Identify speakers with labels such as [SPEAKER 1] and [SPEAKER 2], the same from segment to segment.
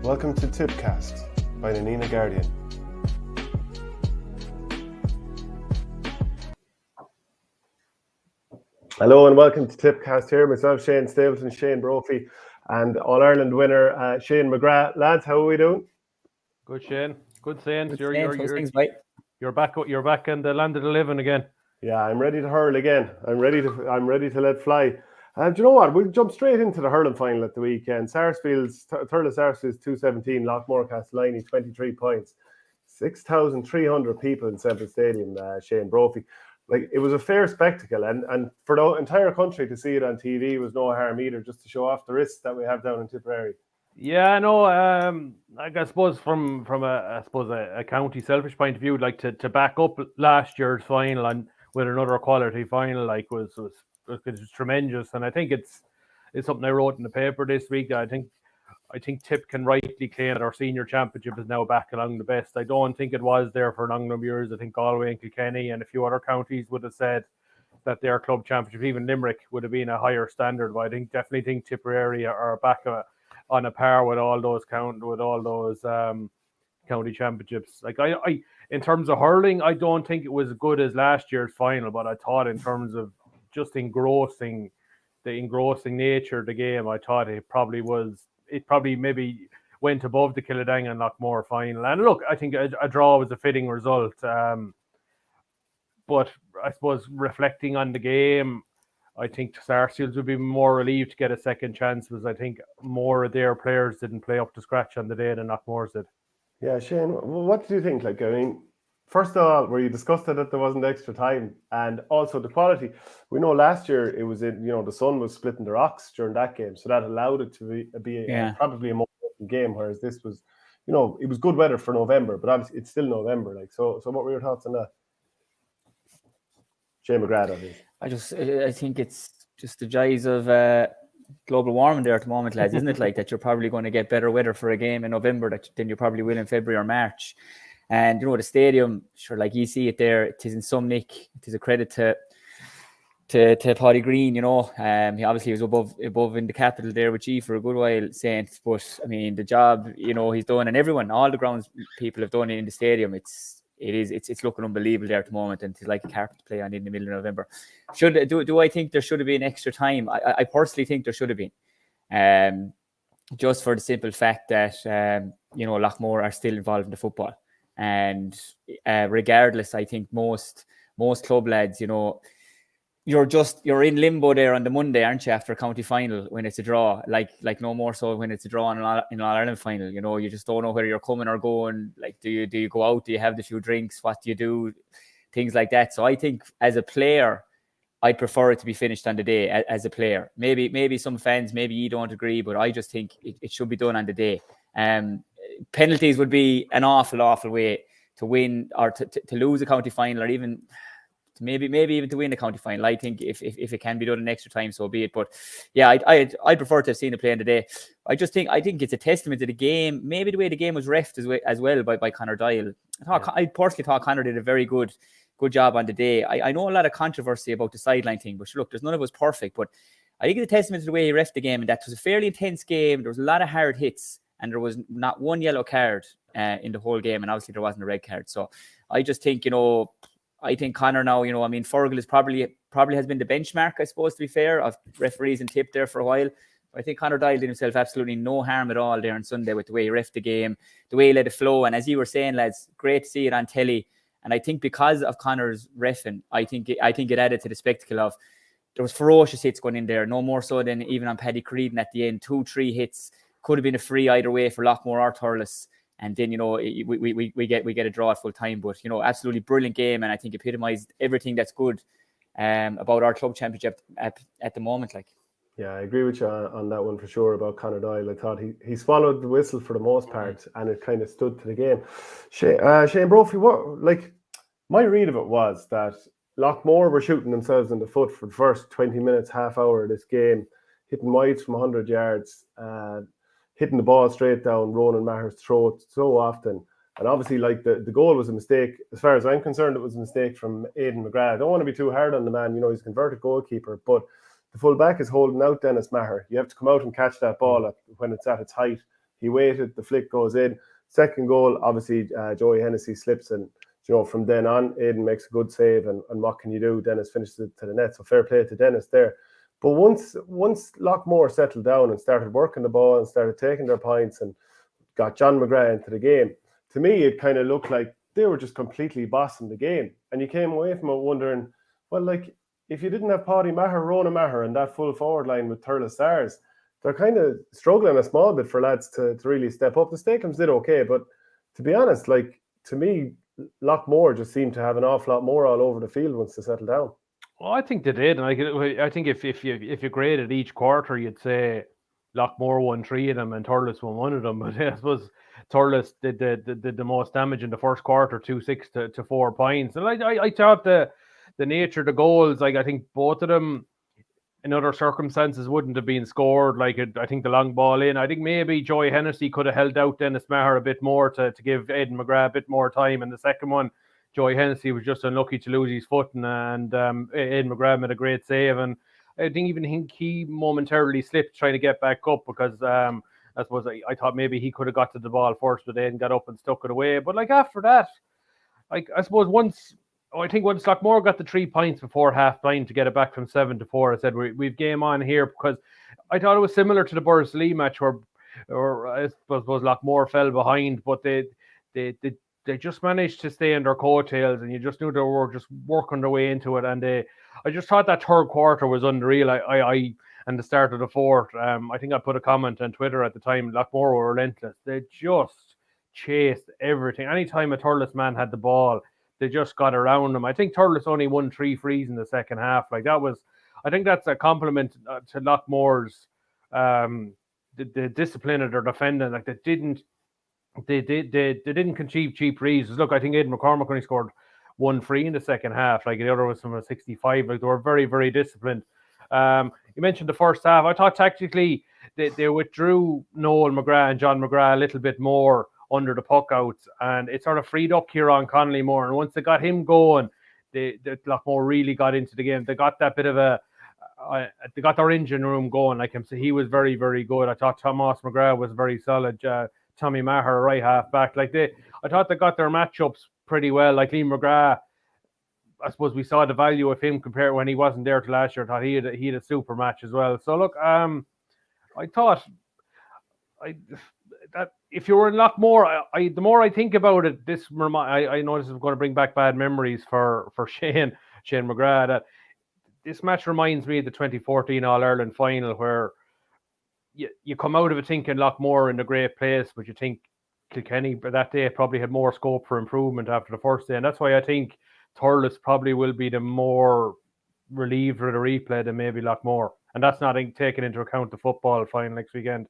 [SPEAKER 1] Welcome to Tippcast by Nanina Guardian. Hello and welcome to Tippcast here. Myself, Shane, Stapleton, Shane Brophy, and All-Ireland winner Shane McGrath. Lads, how are we doing?
[SPEAKER 2] Good, Shane. Good, Shane. You're back in the land of the living again.
[SPEAKER 1] Yeah, I'm ready to hurl again. I'm ready to let fly. Do you know what? We'll jump straight into the hurling final at the weekend. Sarsfield's 217, Loughmore Castellini 23 points, 6,300 people in Semple Stadium. Shane Brophy, like it was a fair spectacle, and for the entire country to see it on TV was no harm either, just to show off the risks that we have down in Tipperary.
[SPEAKER 2] Yeah, no. I suppose from a county selfish point of view, like to back up last year's final and with another quality final, like was tremendous. And I think it's something I wrote in the paper this week. I think Tip can rightly claim that our senior championship is now back along the best. I don't think it was there for a long number of years. I think Galway and Kilkenny and a few other counties would have said that their club championship, even Limerick, would have been a higher standard. But I definitely think Tipperary are back on a par with all those county championships. Like I in terms of hurling, I don't think it was as good as last year's final, but I thought in terms of just the engrossing nature of the game, I thought it probably maybe went above the Killadang and Loughmore final. And look, I think a draw was a fitting result. But I suppose reflecting on the game, I think Sarsfields would be more relieved to get a second chance, because I think more of their players didn't play up to scratch on the day than Loughmore's did. Yeah,
[SPEAKER 1] Shane, what do you think? Like, I mean, first of all, were you disgusted that there wasn't extra time? And also the quality. We know last year it was the sun was splitting the rocks during that game, so that allowed it to be probably a more open game, whereas this was, it was good weather for November, but obviously it's still November. Like, so what were your thoughts on that? Shane McGrath,
[SPEAKER 3] I think it's just the joys of global warming there at the moment, lads, isn't it? Like that you're probably going to get better weather for a game in November than you probably will in February or March. And the stadium, sure, like you see it there, it is in some nick. It is a credit to Paddy Green, he obviously was above in the capital there with G for a good while, Saints. But I mean, the job he's done, and all the grounds people have done in the stadium, it's looking unbelievable there at the moment, and it's like a carpet to play on in the middle of November. Do I think there should have been extra time? I personally think there should have been, just for the simple fact that Loughmore are still involved in the football, and regardless, I think most club lads, you're in limbo there on the Monday, aren't you, after a county final when it's a draw, like no more so when it's a draw in an All-Ireland final. You just don't know whether you're coming or going. Like, do you go out? Do you have the few drinks? What do you do? Things like that. So I think as a player, I'd prefer it to be finished on the day as a player. Maybe some fans, maybe you don't agree, but I just think it should be done on the day. Penalties would be an awful way to win or to lose a county final, or even maybe even to win the county final. I think if it can be done in extra time, so be it. But yeah, I'd prefer to have seen the play in the day. I think it's a testament to the game, maybe the way the game was refed as well by Conor O'Dwyer. I personally thought Conor did a very good job on the day. I know a lot of controversy about the sideline thing, but look, there's none of us perfect. But I think it's a testament to the way he refed the game, and that was a fairly intense game. There was a lot of hard hits, and there was not one yellow card in the whole game, and obviously there wasn't a red card. So I just think, I think Conor now, Fergal is probably has been the benchmark, I suppose, to be fair, of referees and Tip there for a while. I think Conor dialed in himself absolutely no harm at all there on Sunday with the way he refed the game, the way he let it flow. And as you were saying, lads, great to see it on telly. And I think because of Conor's reffing, I think it added to the spectacle of there was ferocious hits going in there, no more so than even on Paddy Creedon at the end. 2-3 hits, could have been a free either way for Loughmore or Thurles. And then, we get a draw at full time. But, absolutely brilliant game. And I think epitomised everything that's good about our club championship at the moment. Like,
[SPEAKER 1] yeah, I agree with you on that one for sure about Conor O'Dwyer. I thought he swallowed the whistle for the most part, and it kind of stood to the game. Shane Brophy, my read of it was that Loughmore were shooting themselves in the foot for the first 20 minutes, half hour of this game, hitting wides from 100 yards, hitting the ball straight down Ronan Maher's throat so often. And obviously, the goal was a mistake. As far as I'm concerned, it was a mistake from Aidan McGrath. I don't want to be too hard on the man. He's a converted goalkeeper, but the full back is holding out Dennis Maher. You have to come out and catch that ball when it's at its height. he waited, the flick goes in. Second goal, obviously, Joey Hennessy slips, and from then on, Aidan makes a good save, and what can you do? Dennis finishes it to the net, so fair play to Dennis there. But once Loughmore settled down and started working the ball and started taking their points and got John McGrath into the game, to me, it kind of looked like they were just completely bossing the game. And you came away from it wondering, well, like, if you didn't have Paddy Maher, Rona Maher, and that full forward line with Thurles Stars, they're kind of struggling a small bit for lads to really step up. The Steakums did okay, but to be honest, like, to me, Loughmore just seemed to have an awful lot more all over the field once they settled down.
[SPEAKER 2] Well, I think they did. And I think if you graded each quarter, you'd say Loughmore won 3 of them and Thurles won 1 of them. But I suppose Thurles did the most damage in the first quarter, 2-6 to 4 points. And I thought the nature of the goals, like, I think both of them in other circumstances wouldn't have been scored. Like, I think the long ball in, I think maybe Joey Hennessy could have held out Dennis Maher a bit more to give Aidan McGrath a bit more time. And the second one, Joey Hennessy was just unlucky to lose his footing, and Aidan McGrath made a great save. And I think he momentarily slipped trying to get back up, because I suppose I thought maybe he could have got to the ball first, but then got up and stuck it away. But like after that, like, I suppose once Loughmore got the 3 points before half time to get it back from 7-4, I said we've game on here, because I thought it was similar to the Borris-Lee match where I suppose Loughmore fell behind, but they just managed to stay on their coattails, and you just knew they were just working their way into it. And I just thought that third quarter was unreal. And the start of the fourth, I think I put a comment on Twitter at the time, Loughmore were relentless. They just chased everything. Anytime a Thurles man had the ball, they just got around them. I think Thurles only won 3 frees in the second half. Like, I think that's a compliment to Loughmore's the discipline of their defending. Like, they didn't conceive cheap frees. Look, I think Aidan McCormick only scored 1 free in the second half. Like, the other was from a 65. Like, they were very, very disciplined. You mentioned the first half. I thought tactically they withdrew Noel McGrath and John McGrath a little bit more under the puck outs, and it sort of freed up Kieran Connolly more. And once they got him going, Loughmore really got into the game. They got that bit of they got their engine room going, like him. So he was very, very good. I thought Thomas McGrath was very solid. Tommy Maher, right half back. Like, I thought they got their matchups pretty well. Like Liam McGrath, I suppose we saw the value of him compared when he wasn't there to last year. I thought he had a super match as well. So look, I thought that if you were in Loughmore, the more I think about it, I know this is going to bring back bad memories for Shane McGrath. That this match reminds me of the 2014 All-Ireland final, where you come out of it thinking Loughmore in a great place, but you think Kilkenny that day probably had more scope for improvement after the first day. And that's why I think Thurles probably will be the more relieved for the replay than maybe Loughmore. And that's not taking into account the football final next weekend.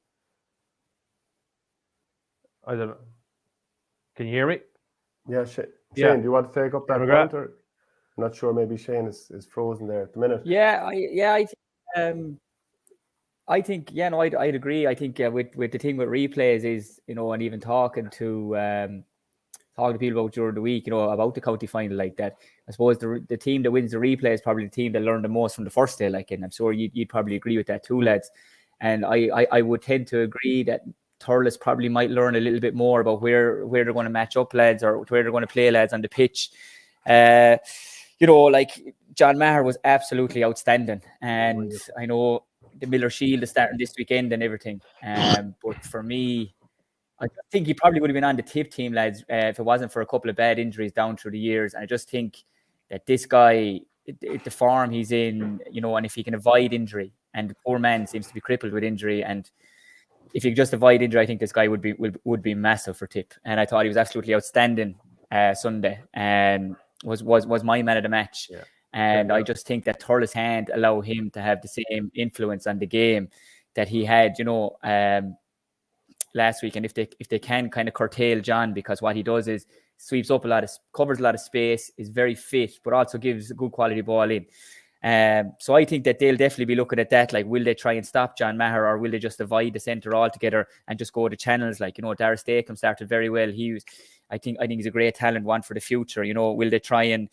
[SPEAKER 2] I don't know. Can you hear me?
[SPEAKER 1] Yeah, Shane, do you want to take up that point? Or? I'm not sure. Maybe Shane is frozen there at the minute.
[SPEAKER 3] I think, I'd agree. I think with the thing with replays is, and even talking to people about during the week, about the county final like that. I suppose the team that wins the replay is probably the team that learned the most from the first day. Like, and I'm sure you'd probably agree with that too, lads. And I would tend to agree that Thurles probably might learn a little bit more about where they're going to match up lads, or where they're going to play lads on the pitch. Like John Maher was absolutely outstanding, and I know the Miller Shield is starting this weekend and everything. But for me, I think he probably would have been on the tip team, lads, if it wasn't for a couple of bad injuries down through the years. And I just think that this guy, the form he's in, and if he can avoid injury, and the poor man seems to be crippled with injury, and if you just avoid injury, I think this guy would be massive for Tip. And I thought he was absolutely outstanding Sunday, and was my man of the match. Yeah. And I just think that Thurles' hand allow him to have the same influence on the game that he had, last week. And if they can kind of curtail John, because what he does is sweeps up covers a lot of space, is very fit, but also gives a good quality ball in. So I think that they'll definitely be looking at that. Like, will they try and stop John Maher, or will they just avoid the centre altogether and just go to channels? Like, Dara Stakem started very well. I think he's a great talent, one for the future. Will they try and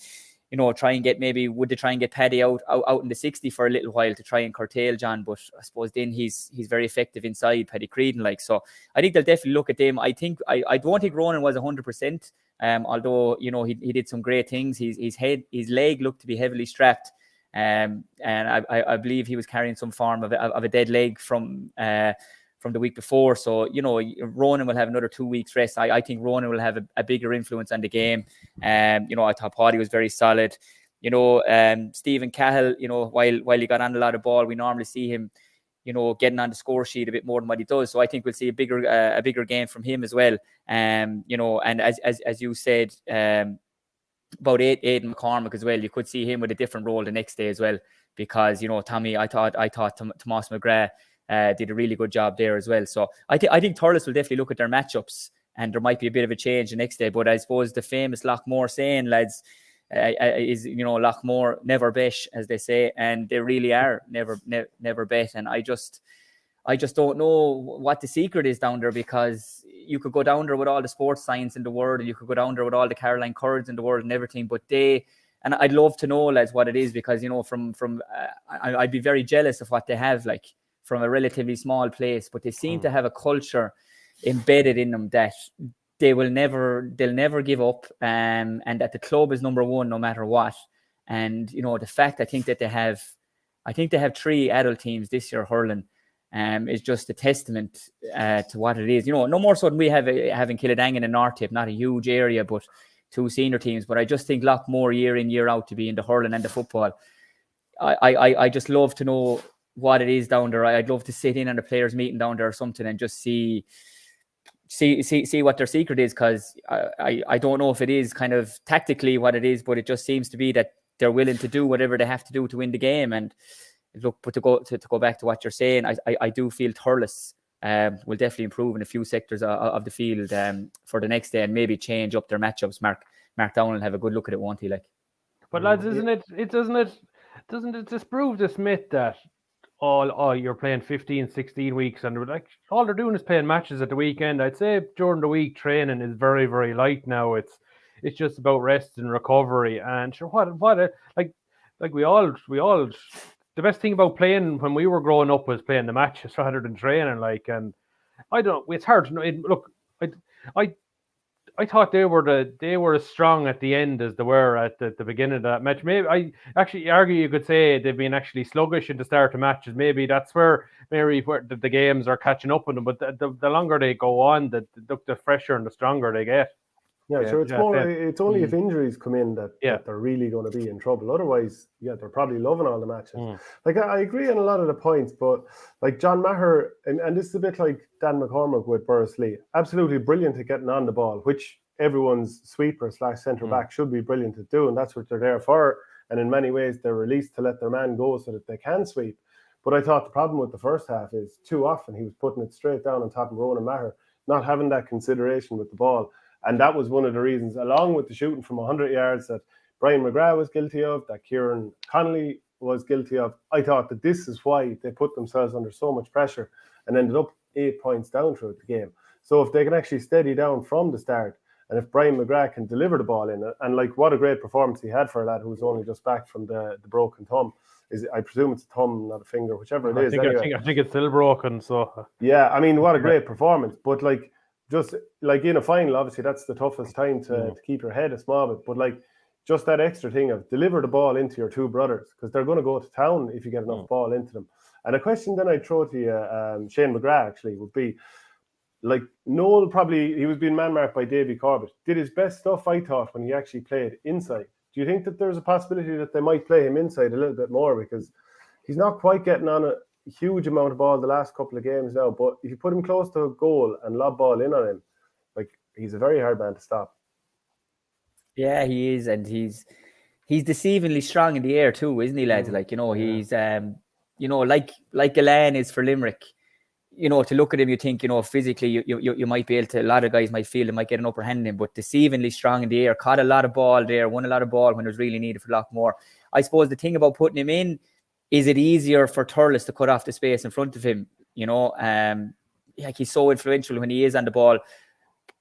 [SPEAKER 3] try and get, maybe would they try and get Paddy out in the 60 for a little while to try and curtail John, but I suppose then he's very effective inside Paddy Creedon, like. So I think they'll definitely look at them. I don't think Ronan was 100%, although he did some great things. His leg looked to be heavily strapped, and I believe he was carrying some form of a dead leg from the week before. So, Ronan will have another 2 weeks rest. I think Ronan will have a bigger influence on the game. I thought Paddy was very solid. Stephen Cahill, while he got on a lot of ball, we normally see him, getting on the score sheet a bit more than what he does. So I think we'll see a bigger game from him as well. And as you said, about Aidan McCormick as well, you could see him with a different role the next day as well, because, Tommy, I thought Thomas McGrath did a really good job there as well. So I think Thurles will definitely look at their matchups, and there might be a bit of a change the next day. But I suppose the famous Loughmore saying, lads, is, Loughmore never bet, as they say, and they really are never bet. And I just don't know what the secret is down there, because you could go down there with all the sports science in the world, and you could go down there with all the Caroline Curds in the world and everything, but and I'd love to know, lads, what it is, because I'd be very jealous of what they have, like, from a relatively small place, but they seem to have a culture embedded in them that they'll never give up, and that the club is number one no matter what. And the fact I think they have 3 adult teams this year hurling is just a testament to what it is. No more so than we have in Kildangan and North Tip, not a huge area, but 2 senior teams. But I just think Loughmore year in, year out to be in the hurling and the football. I just love to know what it is down there. I'd love to sit in on the players' meeting down there or something and just see what their secret is, because I don't know if it is kind of tactically what it is, but it just seems to be that they're willing to do whatever they have to do to win the game. And look, but to go back to what you're saying, I do feel Thurles will definitely improve in a few sectors of the field for the next day, and maybe change up their matchups. Mark Down will have a good look at it, won't he? Like,
[SPEAKER 2] but lads, doesn't it disprove this myth that you're playing 15, 16 weeks, and like all they're doing is playing matches at the weekend? I'd say during the week training is very, very light now. It's just about rest and recovery. And sure, like we all the best thing about playing when we were growing up was playing the matches rather than training. Like, and it's hard to know. Look, I thought they were as strong at the end as they were at the beginning of that match. Maybe I actually argue you could say they've been actually sluggish at the start of matches. Maybe that's where the games are catching up with them. But the longer they go on, the fresher and the stronger they get.
[SPEAKER 1] Yeah, sure. It's only if injuries come in that they're really going to be in trouble. Otherwise, they're probably loving all the matches. Like, I agree on a lot of the points, but like John Maher, and this is a bit like Dan McCormick with Bursley, absolutely brilliant at getting on the ball, which everyone's sweeper / centre back should be brilliant at doing. That's what they're there for. And in many ways, they're released to let their man go so that they can sweep. But I thought the problem with the first half is too often he was putting it straight down on top of Ronan Maher, not having that consideration with the ball. And that was one of the reasons, along with the shooting from 100 yards that Brian McGrath was guilty of, that Kieran Connolly was guilty of. I thought that this is why they put themselves under so much pressure and ended up 8 points down throughout the game. So if they can actually steady down from the start, and if Brian McGrath can deliver the ball in, and like what a great performance he had for a lad who was only just back from the broken thumb. I presume it's a thumb, not a finger, whichever it is.
[SPEAKER 2] I think it's still broken. So
[SPEAKER 1] yeah, I mean, what a great performance. But like, just like in a final, obviously that's the toughest time to keep your head a small bit. But like, just that extra thing of deliver the ball into your 2 brothers, because they're going to go to town if you get enough ball into them. And a question then I'd throw to you, Shane McGrath, actually, would be, like, Noel probably, he was being man-marked by Davy Corbett, did his best stuff, I thought, when he actually played inside. Do you think that there's a possibility that they might play him inside a little bit more, because he's not quite getting on a huge amount of ball the last couple of games now, but if you put him close to a goal and lob ball in on him, like, he's a very hard man to stop.
[SPEAKER 3] Yeah, he is, and he's deceivingly strong in the air too, isn't he, lads? Like, he's like Galan is for Limerick. To look at him, you think, physically, you might be able to, a lot of guys might feel they might get an upper hand in him, but deceivingly strong in the air, caught a lot of ball there, won a lot of ball when it was really needed for Loughmore. I suppose the thing about putting him in, is it easier for Thurles to cut off the space in front of him? Like, he's so influential when he is on the ball,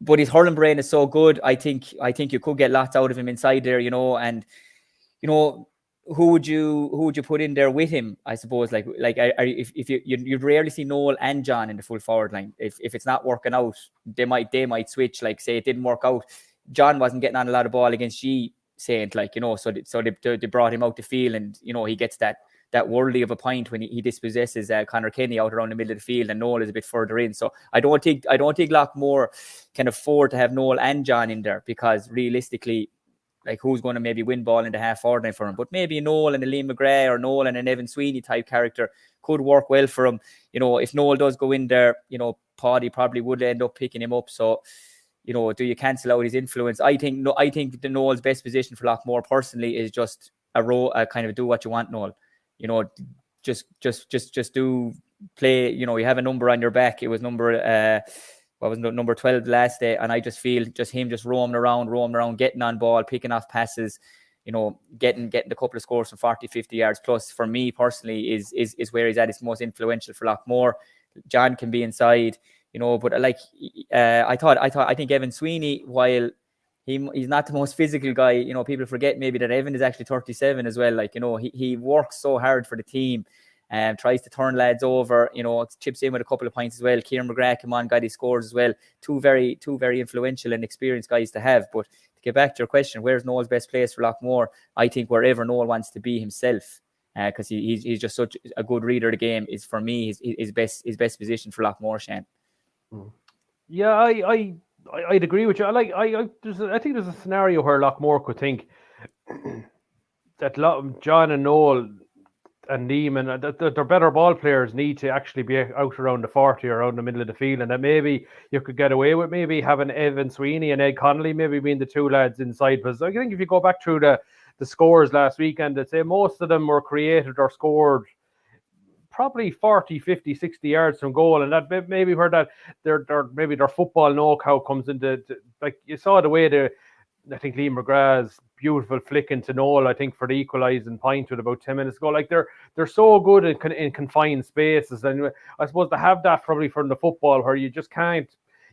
[SPEAKER 3] but his hurling brain is so good. I think you could get lots out of him inside there, and who would you put in there with him? I suppose if you'd rarely see Noel and John in the full forward line. If it's not working out, they might switch. Like say it didn't work out, John wasn't getting on a lot of ball against G Saint, so they brought him out the field, and he gets that worldly of a point when he dispossesses Conor Kenny out around the middle of the field, and Noel is a bit further in. So I don't think Loughmore can afford to have Noel and John in there, because realistically, like, who's going to maybe win ball in the half forward line for him? But maybe Noel and a Liam McGrath, or Noel and an Evan Sweeney type character could work well for him. If Noel does go in there, Paddy probably would end up picking him up. So, do you cancel out his influence? I think the Noel's best position for Loughmore personally is just a kind of do what you want, Noel. Just do play. You have a number on your back. It was number number 12 last day, and I just feel him roaming around, getting on ball, picking off passes, getting a couple of scores from 40-50 yards plus, for me personally is where he's at his most influential for Loughmore. John can be inside, but I think Evan Sweeney, while he's not the most physical guy, people forget maybe that Evan is actually 37 as well. He works so hard for the team. Tries to turn lads over, chips in with a couple of points as well. Kieran McGrath came on, got his scores as well. Two very influential and experienced guys to have. But to get back to your question, where's Noel's best place for Loughmore? I think wherever Noel wants to be himself, because he's just such a good reader of the game, is for me his best position for Loughmore, Shane.
[SPEAKER 2] Yeah, I'd agree with you. I think there's a scenario where Loughmore could think that John and Noel and Neiman, that their better ball players need to actually be out around the 40 or around the middle of the field, and that maybe you could get away with maybe having Evan Sweeney and Ed Connolly maybe being the two lads inside. Because I think if you go back through the scores last weekend, I'd say most of them were created or scored probably 40, 50, 60 yards from goal, and that maybe where that their football know-how comes into, like you saw the way I think Liam McGrath's beautiful flick into Noel, I think, for the equalising point with about 10 minutes ago. Like they're so good in confined spaces, and I suppose to have that probably from the football where you just can't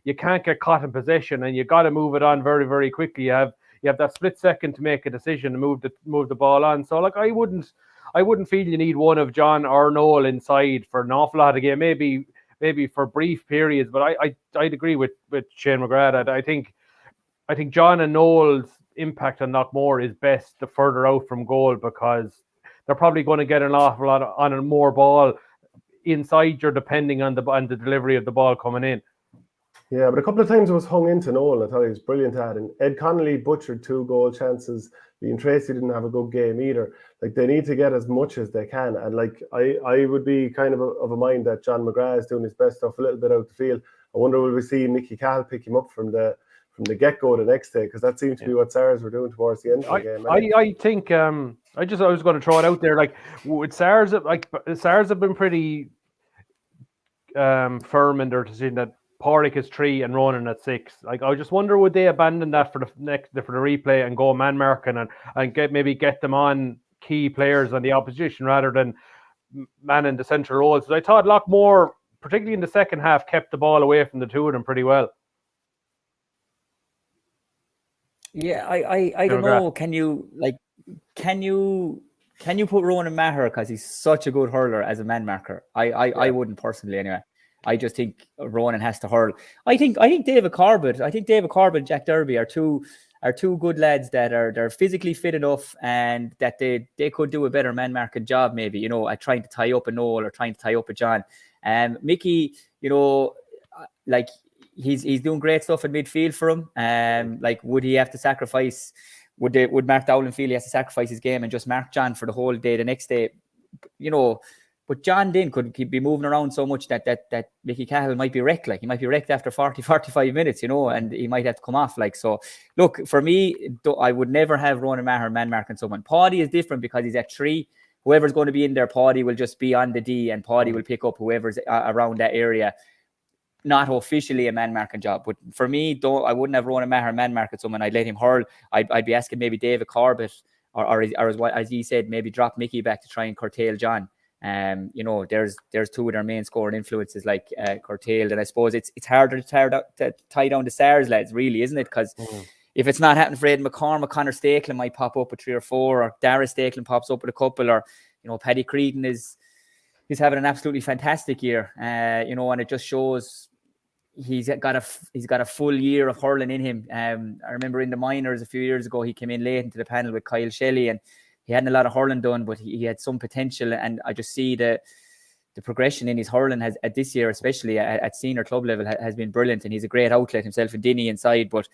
[SPEAKER 2] get caught in possession, and you got to move it on very, very quickly. You have that split second to make a decision and move the ball on. So like I wouldn't feel you need one of John or Noel inside for an awful lot of game. Maybe for brief periods, but I'd agree with Shane McGrath. I think John and Noel's impact on Loughmore is best the further out from goal, because they're probably going to get an awful lot on more ball inside you, depending on the delivery of the ball coming in.
[SPEAKER 1] Yeah, but a couple of times it was hung into Noel. I thought he was brilliant at it. And Ed Connolly butchered 2 goal chances. Ian Tracy didn't have a good game either. Like, they need to get as much as they can. And like I would be kind of a mind that John McGrath is doing his best stuff a little bit out the field. I wonder will we see Nicky Cahill pick him up from the get-go the next day, because that seems to be what Sars were doing towards the end of the game.
[SPEAKER 2] I think I was going to throw it out there, like with Sars, Sars have been pretty firm in their decision that Pádraig is 3 and Ronan at 6. Like, I just wonder, would they abandon that for the replay and go man marking and get them on key players on the opposition rather than manning the central roles? So I thought Loughmore, particularly in the second half, kept the ball away from the two of them pretty well.
[SPEAKER 3] Yeah, I don't know. Can you put Ronan Maher, because he's such a good hurler, as a man marker? I wouldn't personally, anyway. I just think Ronan has to hurl. I think David Corbett and Jack Derby are two good lads that are physically fit enough, and that they could do a better man marking job, maybe, at trying to tie up a Noel or trying to tie up a John. Mickey, like, he's doing great stuff in midfield for him. Like, would he have to sacrifice? Would Mark Dowling feel he has to sacrifice his game and just mark John for the whole day the next day? But John Dinn could be moving around so much that Mickey Cahill might be wrecked. Like, he might be wrecked after 40-45 minutes, and he might have to come off. Like, so look, for me, I would never have Ronan Maher man marking someone. Paddy is different because he's at 3. Whoever's going to be in there, Paddy will just be on the D, and Paddy will pick up whoever's around that area. Not officially a man marking job, but for me, I wouldn't have Ronan Maher man marking someone. I'd let him hurl. I'd be asking maybe David Corbett or as he said, maybe drop Mickey back to try and curtail John. There's 2 of their main scoring influences, like curtailed, and I suppose it's harder to tie down the Sars lads, really, isn't it? Because if it's not happening for Aidan McCormack, Conor Stapleton might pop up with 3 or 4, or Dara Stapleton pops up with a couple, or Paddy Creedon is having an absolutely fantastic year. And it just shows he's got a full year of hurling in him. I remember in the minors a few years ago, he came in late into the panel with Kyle Shelley, and he hadn't a lot of hurling done, but he had some potential. And I just see the progression in his hurling has at this year, especially at senior club level, has been brilliant. And he's a great outlet himself and Dinny inside, but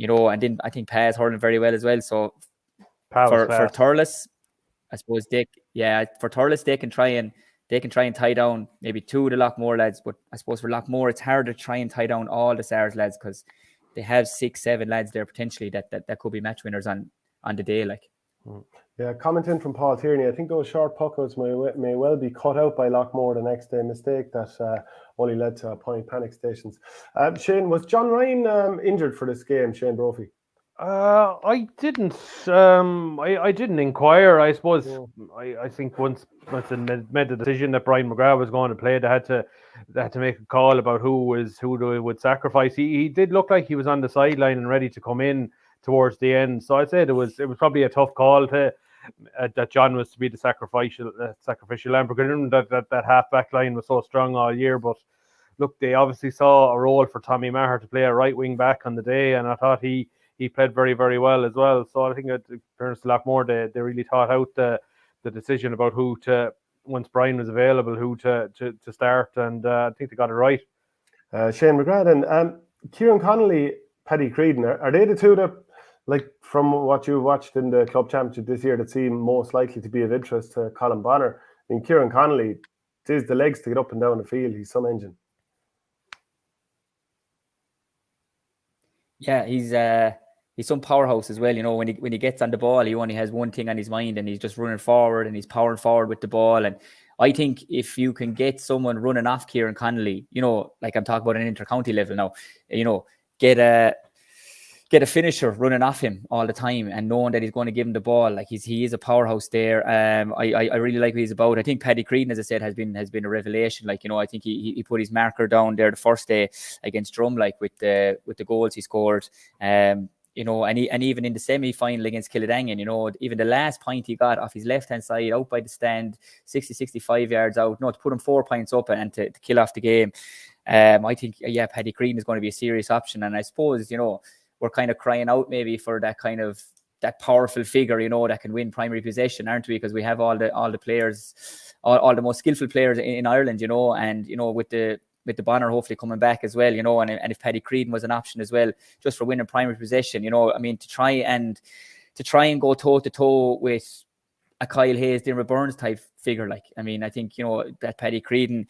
[SPEAKER 3] and then I think Paz hurling very well as well. So for Thurles, I suppose for Thurles they can try and tie down maybe 2 of the Loughmore lads, but I suppose for Loughmore it's hard to try and tie down all the Sars lads, because they have 6, 7 lads there potentially that could be match winners on the day.
[SPEAKER 1] Yeah, commenting from Paul Tierney, I think those short puckouts may well be cut out by Loughmore the next day. Mistake that only led to a point panic stations. Shane, was John Ryan injured for this game, Shane Brophy?
[SPEAKER 2] I didn't. I didn't inquire. I suppose. Yeah. I think once they made the decision that Brian McGrath was going to play, they had to make a call about who they would sacrifice. He did look like he was on the sideline and ready to come in towards the end. So I'd say it was probably a tough call that John was to be the sacrificial lamb, because that half back line was so strong all year. But look, they obviously saw a role for Tommy Maher to play a right wing back on the day, and I thought he played very, very well as well. So I think in fairness to Loughmore, they really thought out the decision about who to, once Brian was available, who to start, and I think they got it right.
[SPEAKER 1] Shane McGrath and Kieran Connolly, Paddy Creedon, are they the two that, like, from what you watched in the club championship this year, that seem most likely to be of interest to Colin Bonner? I mean, Kieran Connolly, there's the legs to get up and down the field. He's some engine.
[SPEAKER 3] Yeah, he's some powerhouse as well. When he gets on the ball, he only has one thing on his mind, and he's just running forward and he's powering forward with the ball. And I think if you can get someone running off Kieran Connolly, like I'm talking about an inter-county level now, get a finisher running off him all the time and knowing that he's going to give him the ball. Like he is a powerhouse there. I really like what he's about. I think Paddy Creedon, as I said, has been a revelation. I think he put his marker down there the first day against Drum, with the goals he scored. And even in the semi-final against Kildangan, even the last point he got off his left-hand side out by the stand, 65 yards out, to put him 4 points up and to kill off the game. I think, Paddy Creedon is going to be a serious option. And I suppose, we're kind of crying out maybe for that powerful figure, that can win primary possession, aren't we? Because we have all the players, all the most skillful players in Ireland, and with the Bonner hopefully coming back as well, and if Paddy Creedon was an option as well, just for winning primary possession, to try and go toe to toe with a Kyle Hayes, Diarmaid Burns type figure. I think, that Paddy Creedon,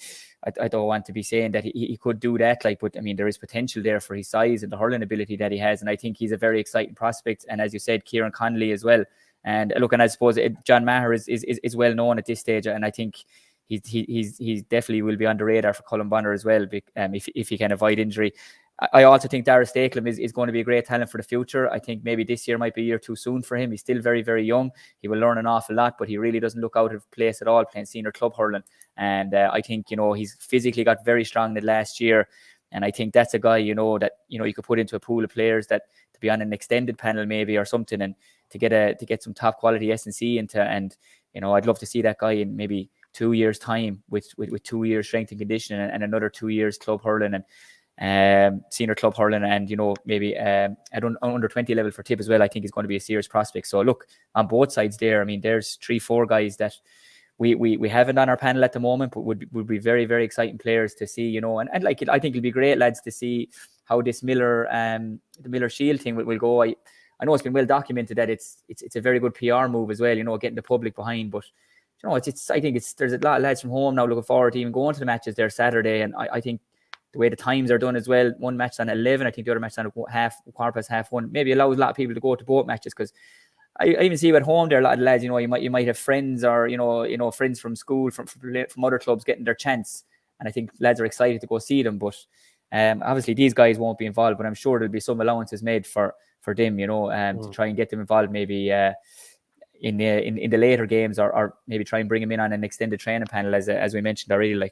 [SPEAKER 3] I don't want to be saying that he could do that, but there is potential there for his size and the hurling ability that he has. And I think he's a very exciting prospect. And as you said, Kieran Connolly as well. And look, and I suppose John Maher is well known at this stage. And I think he definitely will be on the radar for Colin Bonner as well, if he can avoid injury. I also think Dara Stapleton is going to be a great talent for the future. I think maybe this year might be a year too soon for him. He's still very, very young. He will learn an awful lot, but he really doesn't look out of place at all playing senior club hurling. And I think, he's physically got very strong in the last year. And I think that's a guy, that, you could put into a pool of players that to be on an extended panel maybe or something, and to get some top quality S&C into. And, I'd love to see that guy in maybe 2 years' time with 2 years strength and conditioning and another 2 years club hurling and senior club hurling, and maybe at under 20 level for Tip as well. I think is going to be a serious prospect. So look, on both sides there, there's 3-4 guys that we haven't on our panel at the moment, but would be very, very exciting players to see, and I think it'll be great, lads, to see how this the Miller Shield thing will go. I know it's been well documented that it's a very good PR move as well, getting the public behind, but I think there's a lot of lads from home now looking forward to even going to the matches there Saturday. And I think the way the times are done as well, one match on 11, I think the other match on 1:15, maybe allows a lot of people to go to both matches, because I even see at home there a lot of lads, you might have friends or friends from school from other clubs getting their chance, and I think lads are excited to go see them. But obviously these guys won't be involved, but I'm sure there'll be some allowances made for them, to try and get them involved maybe in the later games, or maybe try and bring them in on an extended training panel as we mentioned already.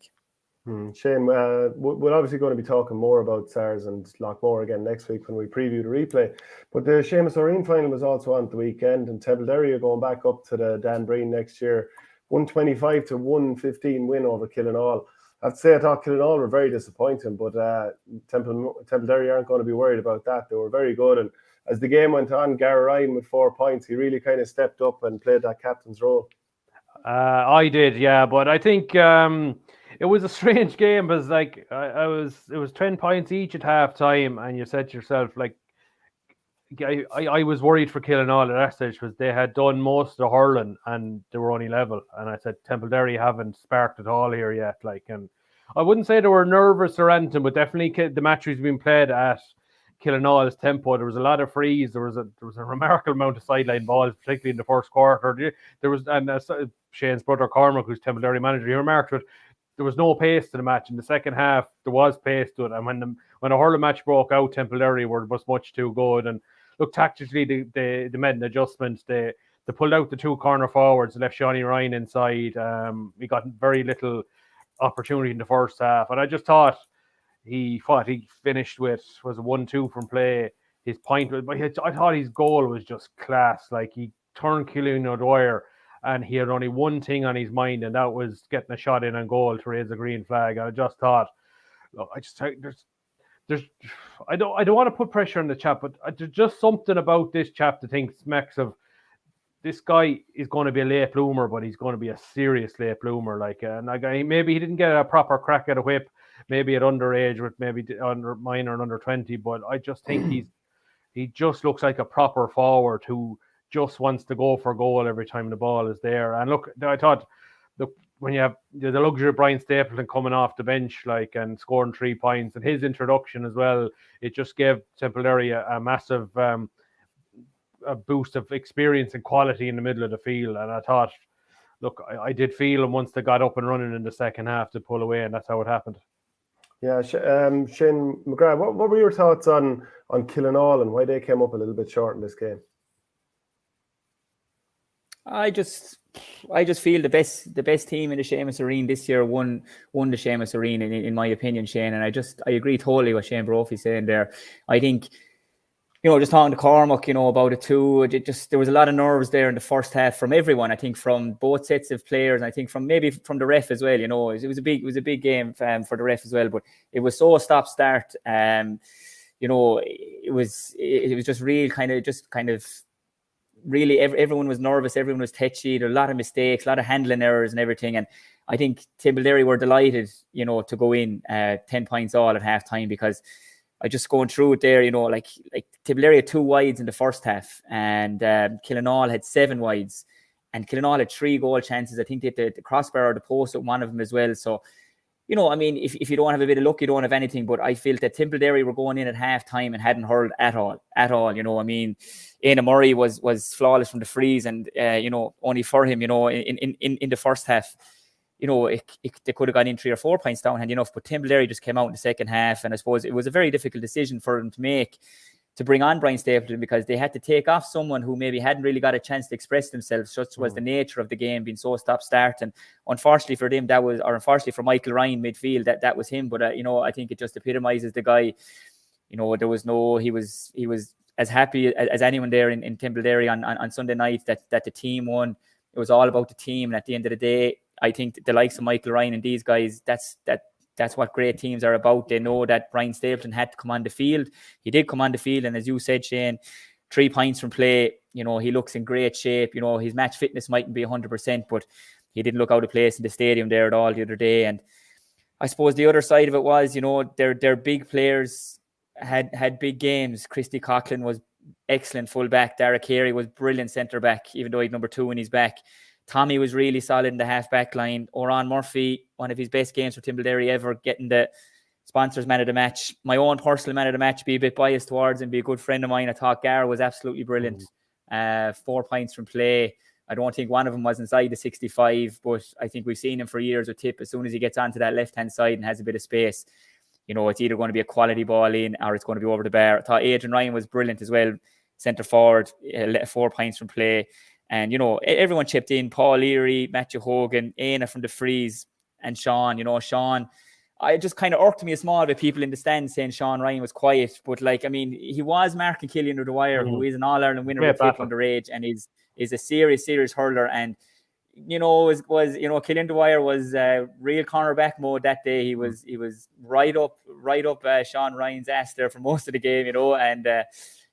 [SPEAKER 1] Shane, we're obviously going to be talking more about Sars and Loughmore again next week when we preview the replay. But the Seamus O'Reen final was also on the weekend, and Tipperary are going back up to the Dan Breen next year. 125-115 win over Killinall. I have to say, I thought Killinall were very disappointing, but Tipperary aren't going to be worried about that. They were very good, and as the game went on, Gareth Ryan with 4 points, he really kind of stepped up and played that captain's role.
[SPEAKER 2] I did, yeah, but I think it was a strange game because like it was 10 points each at half time, and you said to yourself, like, I was worried for Killinall at that stage because they had done most of the hurling and they were only level, and I said Tipperary haven't sparked at all here yet, like, and I wouldn't say they were nervous or anything, but definitely the match was being played at Killinall's tempo. There was a lot of frees. There was a remarkable amount of sideline balls, particularly in the first quarter. There was, and Shane's brother Cormac, who's Tipperary manager, he remarked that there was no pace to the match. In the second half, there was pace to it, and when a hurling match broke out, Tipperary was much too good. And look, tactically, they made an adjustment. They pulled out the 2 corner forwards, left Shawnee Ryan inside. We got very little opportunity in the first half, and I just thought he finished with was a 1-2 from play. His point was, I thought his goal was just class. Like, he turned Conor O'Dwyer, and he had only one thing on his mind, and that was getting a shot in on goal to raise a green flag. And I just thought, look, I don't want to put pressure on the chap, but there's just something about this chap that thinks smacks of this guy is going to be a late bloomer, but he's going to be a serious late bloomer. Like, and maybe he didn't get a proper crack at a whip, maybe at underage with maybe under minor and under 20, but I just think he just looks like a proper forward who just wants to go for goal every time the ball is there. And look, I thought, when you have the luxury of Brian Stapleton coming off the bench, like, and scoring 3 points, and his introduction as well, it just gave Tipperary a massive a boost of experience and quality in the middle of the field. And I thought, look, I did feel them once they got up and running in the second half to pull away, and that's how it happened.
[SPEAKER 1] Yeah, Shane McGrath, what were your thoughts on Killinall and why they came up a little bit short in this game?
[SPEAKER 3] I just feel the best team in the Seamus Arena this year won the Seamus Arena in my opinion, Shane. And I agree totally with Shane Brophy saying there. I think, just talking to Cormac, about it too, there was a lot of nerves there in the first half from everyone. I think from both sets of players, and I think from the ref as well. It was a big game for the ref as well. But it was so stop start. It was just real kind of. Really, everyone was nervous. Everyone was tetchy. There were a lot of mistakes, a lot of handling errors and everything. And I think Tipperary were delighted, to go in 10 points all at half time, because I just going through it there, like Tipperary had 2 wides in the first half, and Killinall had 7 wides, and Killinall had 3 goal chances. I think they had the crossbar or the post at one of them as well. So, if you don't have a bit of luck, you don't have anything. But I feel that Tipperary were going in at half time and hadn't hurled at all. Éanna Murray was flawless from the frees, and only for him, in the first half, they could have gone in 3 or 4 points down had enough. But Tipperary just came out in the second half, and I suppose it was a very difficult decision for them to make, to bring on Brian Stapleton, because they had to take off someone who maybe hadn't really got a chance to express themselves. Such was the nature of the game being so stop-start. And unfortunately for them, unfortunately for Michael Ryan midfield, that was him. But I think it just epitomizes the guy. He was as happy as anyone there in Tipperary on Sunday night that the team won. It was all about the team, and at the end of the day, I think the likes of Michael Ryan and these guys, that's what great teams are about. They know that Brian Stapleton had to come on the field. He did come on the field, and as you said, Shane, 3 points from play. He looks in great shape. His match fitness mightn't be 100%, but he didn't look out of place in the stadium there at all the other day. And I suppose the other side of it was, their big players had big games. Christy Coughlin was excellent full-back. Dara Carey was brilliant centre-back, even though he had number 2 in his back. Tommy was really solid in the half-back line. Oran Murphy, one of his best games for Tipperary ever, getting the sponsors man of the match. My own personal man of the match, be a bit biased towards him, be a good friend of mine. I thought Gar was absolutely brilliant. 4 points from play. I don't think one of them was inside the 65, but I think we've seen him for years with Tip. As soon as he gets onto that left-hand side and has a bit of space, it's either going to be a quality ball in or it's going to be over the bar. I thought Adrian Ryan was brilliant as well. Centre forward, 4 points from play. And, everyone chipped in. Paul Leary, Matthew Hogan, Éanna from the frees, and Sean. Sean, I just kind of irked me a small bit, people in the stands saying Sean Ryan was quiet. But like, I mean, he was marking Cillian O'Dwyer, who is an All-Ireland winner with Tip underage and is a serious hurler. And, you know, Cillian O'Dwyer was real cornerback mode that day. He was right up Sean Ryan's ass there for most of the game, you know, and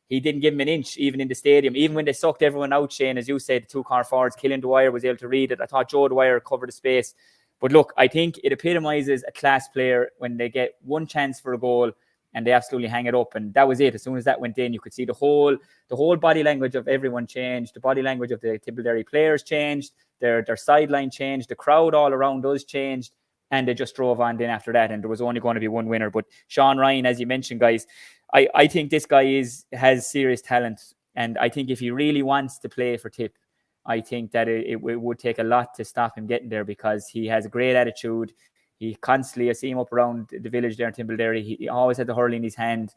[SPEAKER 3] he didn't give him an inch, even in the stadium. Even when they sucked everyone out, Shane, as you said, the two corner forwards, Cillian O'Dwyer was able to read it. I thought Joe Dwyer covered the space. But look, I think it epitomizes a class player when they get one chance for a goal and they absolutely hang it up. And that was it. As soon as that went in, you could see the whole body language of everyone changed. The body language of the Tipperary players changed. Their sideline changed. The crowd all around us changed. And they just drove on then after that. And there was only going to be one winner. But Sean Ryan, as you mentioned, guys, I think this guy has serious talent. And I think if he really wants to play for Tip, I think that it would take a lot to stop him getting there, because he has a great attitude. He constantly, I see him up around the village there in Tipperary. He always had the hurling in his hand.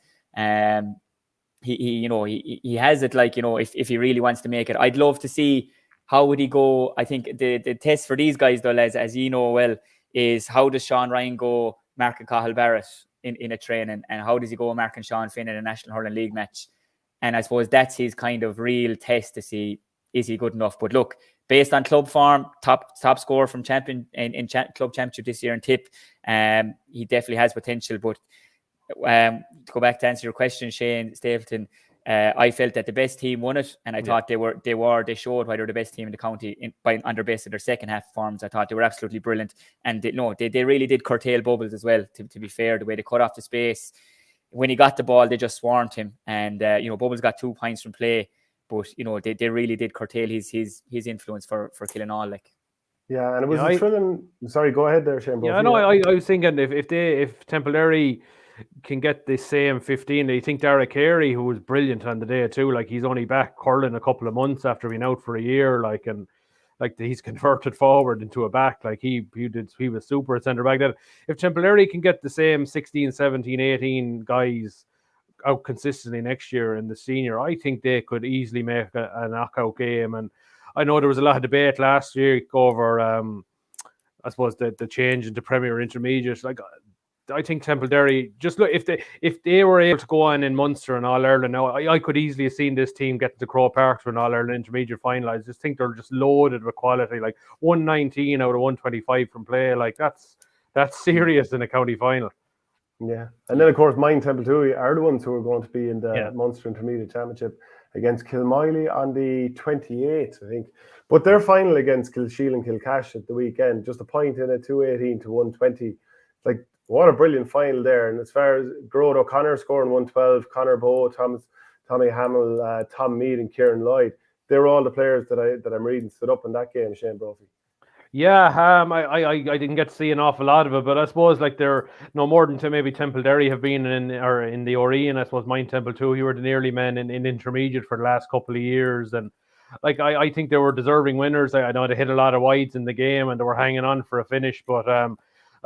[SPEAKER 3] He has it, like, you know, if he really wants to make it. I'd love to see how would he go. I think the test for these guys, though, lads, as you know well, is how does Sean Ryan go marking Cathal Barrett in a training, and how does he go marking Sean Finn in a National Hurling League match? And I suppose that's his kind of real test to see, is he good enough? But look, based on club form, top scorer from champion in club championship this year in Tip, he definitely has potential. But to go back to answer your question, Shane, Stapleton, I felt that the best team won it, and I thought they showed why they're the best team in the county on their base of their second half forms. I thought they were absolutely brilliant, and they really did curtail Bubbles as well. To be fair, the way they cut off the space when he got the ball, they just swarmed him, and Bubbles got 2 points from play. But, you know, they really did curtail his influence for killing all, like.
[SPEAKER 1] Yeah, and it was a thrilling... Sorry, go ahead there, Shane.
[SPEAKER 2] Yeah, I know. I was thinking if Tipperary can get the same 15, I think Derek Carey, who was brilliant on the day too, like, he's only back hurling a couple of months after being out for a year, like, and like he's converted forward into a back, like he was super at centre back. That if Tipperary can get the same 16, 17, 18 guys out consistently next year in the senior, I think they could easily make a knockout game. And I know there was a lot of debate last year over I suppose the change into Premier Intermediate. Like, I think Tipperary, just look, if they were able to go on in Munster and All-Ireland now, I could easily have seen this team get to Croke Park for an All-Ireland Intermediate final. I just think they're just loaded with quality, like 119 out of 125 from play. Like, that's serious in a county final.
[SPEAKER 1] Yeah, and then of course mine Temple are the ones who are going to be in the Munster Intermediate Championship against Kilmiley on the 28th, I think. But their final against Kilsheal and Kilcash at the weekend, just a point in it, 218 to 120. Like, what a brilliant final there. And as far as Gerard O'Connor scoring 112, Conor Bowe, Tommy Hamill, Tom Mead and Kieran Lloyd, they're all the players that I'm reading stood up in that game, Shane Brophy.
[SPEAKER 2] Yeah, I didn't get to see an awful lot of it, but I suppose like they're no more than maybe Temple have been in the Oreen. I suppose mine Temple too. You were the nearly men in intermediate for the last couple of years, and like I think they were deserving winners. I know they hit a lot of wides in the game and they were hanging on for a finish, but I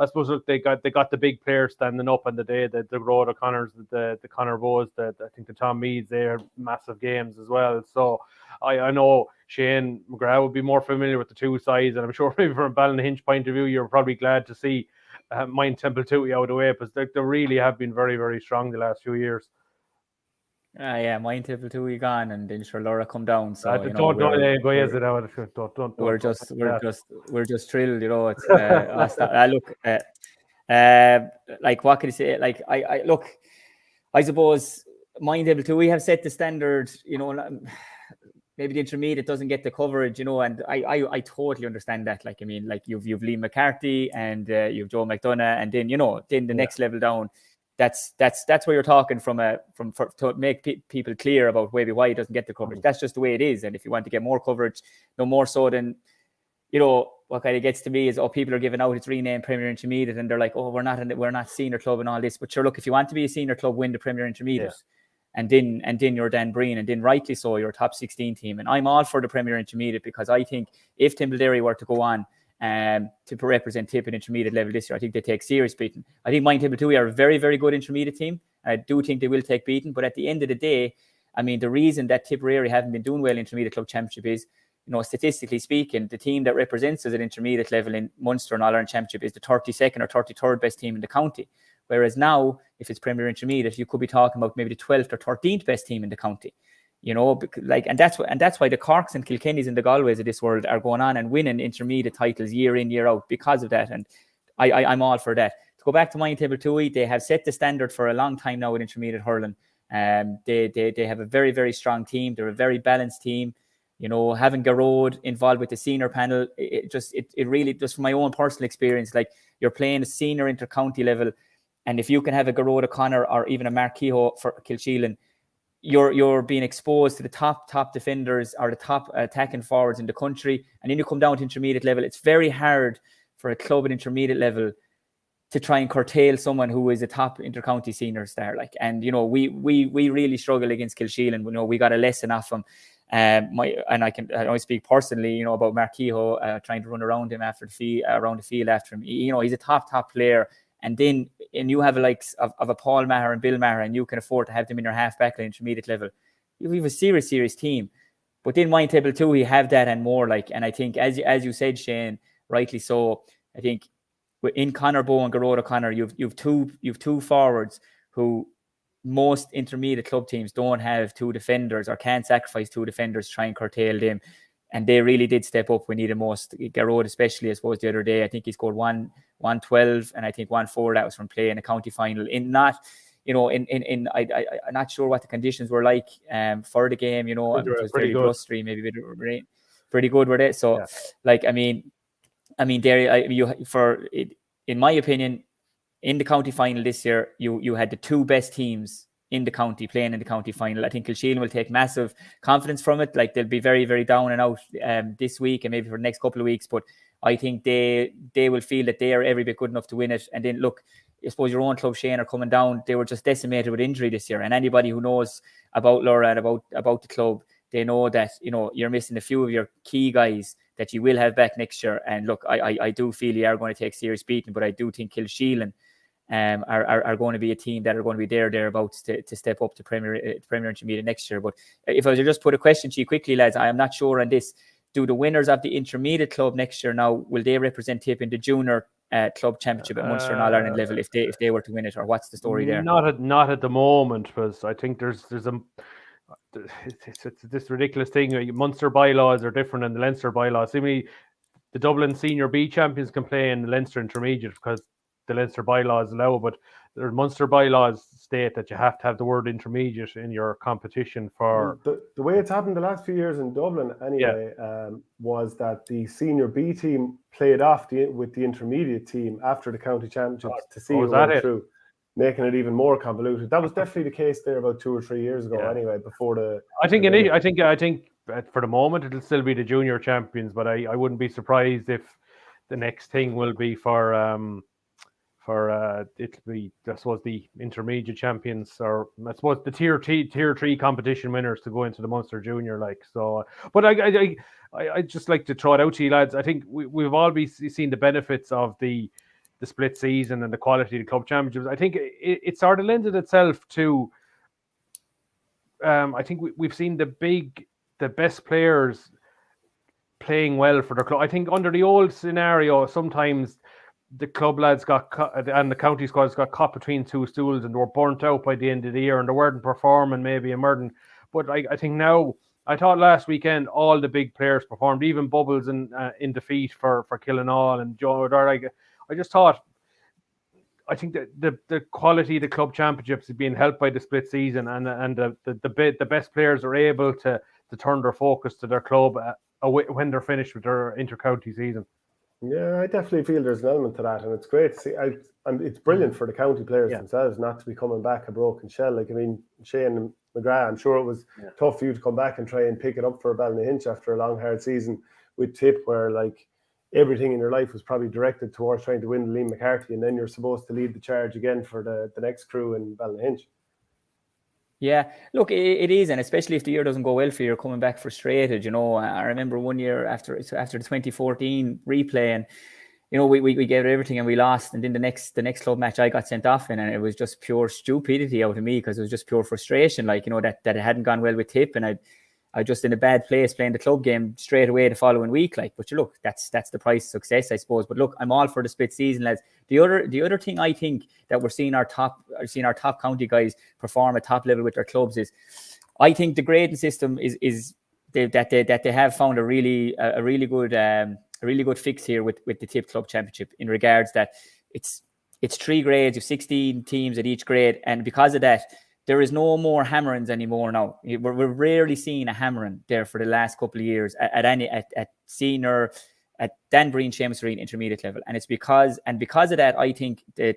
[SPEAKER 2] suppose look, they got the big players standing up on the day. The Gerard O'Connors, the Conor Bowes, I think the Tom Meads, they had massive games as well. So I know Shane McGrath would be more familiar with the two sides, and I'm sure maybe from a Ballinhinch point of view, you're probably glad to see mine Temple Tootie out of the way, because they really have been very, very strong the last few years.
[SPEAKER 3] Yeah, mine Temple Tootie gone, and then sure Laura come down. So we're just thrilled, you know. It's look, like what can you say? Like I look, I suppose mine Temple Tootie have set the standard, you know. Maybe the intermediate doesn't get the coverage, you know, and I totally understand that. Like, I mean, like you've Liam McCarthy and you've Joe McDonough, and then the next level down. That's where you're talking to make people clear about maybe why he doesn't get the coverage. That's just the way it is. And if you want to get more coverage, no more so than, you know, what kind of gets to me is, people are giving out its renamed Premier Intermediate, and they're like, we're not senior club and all this. But sure, look, if you want to be a senior club, win the Premier Intermediate. Yeah. And then you're Dan Breen, and then rightly so, you're a top 16 team. And I'm all for the Premier Intermediate, because I think if Tipperary were to go on to represent Tip at intermediate level this year, I think they take serious beating. I think mine Tipperary are a very, very good intermediate team. I do think they will take beating. But at the end of the day, I mean, the reason that Tipperary haven't been doing well in Intermediate Club Championship is statistically speaking, the team that represents us at intermediate level in Munster and All-Ireland Championship is the 32nd or 33rd best team in the county. Whereas now, if it's Premier Intermediate, you could be talking about maybe the 12th or 13th best team in the county. And that's why the Corks and Kilkennys and the Galways of this world are going on and winning intermediate titles year in, year out because of that. And I'm all for that. To go back to Mind Table 2E, they have set the standard for a long time now with intermediate hurling. They have a very, very strong team. They're a very balanced team. Having Garrod involved with the senior panel, it really, just from my own personal experience, like you're playing a senior inter-county level, and if you can have a Garrod O'Connor or even a Mark Kehoe for Kilsheelan, you're being exposed to the top defenders or the top attacking forwards in the country, and then you come down to intermediate level. It's very hard for a club at intermediate level to try and curtail someone who is a top inter-county senior star. We really struggle against Kilsheelan. We got a lesson off him. I only speak personally, about Mark Kehoe trying to run around him around the field after him. He's a top player. And you have a likes of a Paul Maher and Bill Maher, and you can afford to have them in your half back line intermediate level. You have a serious team. But in Mind Table 2, we have that and more. And I think, as you said, Shane, rightly so, I think in Conor Bowe and Garrod O'Connor, you've two forwards who most intermediate club teams don't have two defenders or can't sacrifice two defenders, try and curtail them. And they really did step up when needed most. Garrod, especially, I suppose, the other day, I think he scored 112 and I think 1-4. That was from play in a county final. I'm not sure what the conditions were like for the game. It was very blustery, maybe a bit of rain. Pretty good were they? So, in my opinion, in the county final this year, you had the two best teams in the county playing in the county final. I think Kilsheelan will take massive confidence from it. They'll be very, very down and out this week and maybe for the next couple of weeks. But I think they will feel that they are every bit good enough to win it. And then look, I suppose your own club, Shane, are coming down. They were just decimated with injury this year. And anybody who knows about Laura and about the club, they know that you're missing a few of your key guys that you will have back next year. And look, I do feel you are going to take serious beating, but I do think Kilsheelan are going to be a team that are going to be thereabouts to step up to Premier Intermediate next year. But if I was to just put a question to you quickly, lads, I am not sure on this. Do the winners of the intermediate club next year now, will they represent Tip in the junior club championship at Munster and All-Ireland level if they were to win it, or what's the story there?
[SPEAKER 2] Not at the moment, because I think there's it's this ridiculous thing. Munster bylaws are different than the Leinster bylaws. The Dublin Senior B champions can play in the Leinster Intermediate because the Leinster bylaws allow, but the Munster bylaws state that you have to have the word intermediate in your competition for...
[SPEAKER 1] The way it's happened the last few years in Dublin anyway, was that the Senior B team played off with the intermediate team after the county championships to see who went through, making it even more convoluted. That was definitely the case there about 2 or 3 years ago anyway, before the... I think
[SPEAKER 2] for the moment it'll still be the junior champions, but I wouldn't be surprised if the next thing will be for it'll be, I suppose, the intermediate champions, or I suppose the tier 3 competition winners to go into the Munster Junior, But I just like to throw it out to you, lads. I think we've all seen the benefits of the split season and the quality of the club championships. I think it sort of lended itself to. I think we've seen the best players playing well for their club. I think under the old scenario, sometimes the club lads got caught, and the county squads got caught between two stools, and they were burnt out by the end of the year, and they weren't performing maybe and weren't. But I think now, I thought last weekend all the big players performed, even Bubbles in defeat for Killinall and Joe O'Dwyer. I just thought, I think that the quality of the club championships is being helped by the split season, and the best players are able to turn their focus to their club when they're finished with their inter-county season.
[SPEAKER 1] Yeah, I definitely feel there's an element to that, and it's great to see. And it's brilliant for the county players themselves not to be coming back a broken shell. Shane McGrath, I'm sure it was tough for you to come back and try and pick it up for Ballynahinch after a long, hard season with Tip, where everything in your life was probably directed towards trying to win the Liam McCarthy, and then you're supposed to lead the charge again for the next crew in Ballynahinch.
[SPEAKER 3] Yeah, look, it is, and especially if the year doesn't go well for you, you're coming back frustrated. I remember one year after the 2014 replay, and we gave it everything and we lost, and then the next club match I got sent off in, and it was just pure stupidity out of me, because it was just pure frustration, that it hadn't gone well with Tip, and I just in a bad place playing the club game straight away the following week. Like, but you look, that's the price of success, I suppose. But look, I'm all for the split season, lads. The other thing I think that we're seeing our top county guys perform at top level with their clubs is, I think the grading system is that they have found a really good fix here with the Tip Club Championship, in regards that it's 3 grades, you have 16 teams at each grade, and because of that, there is no more hammerings anymore now. We're rarely seeing a hammering there for the last couple of years at senior, at Dan Breen, Seamus Marine intermediate level. And it's because of that, I think the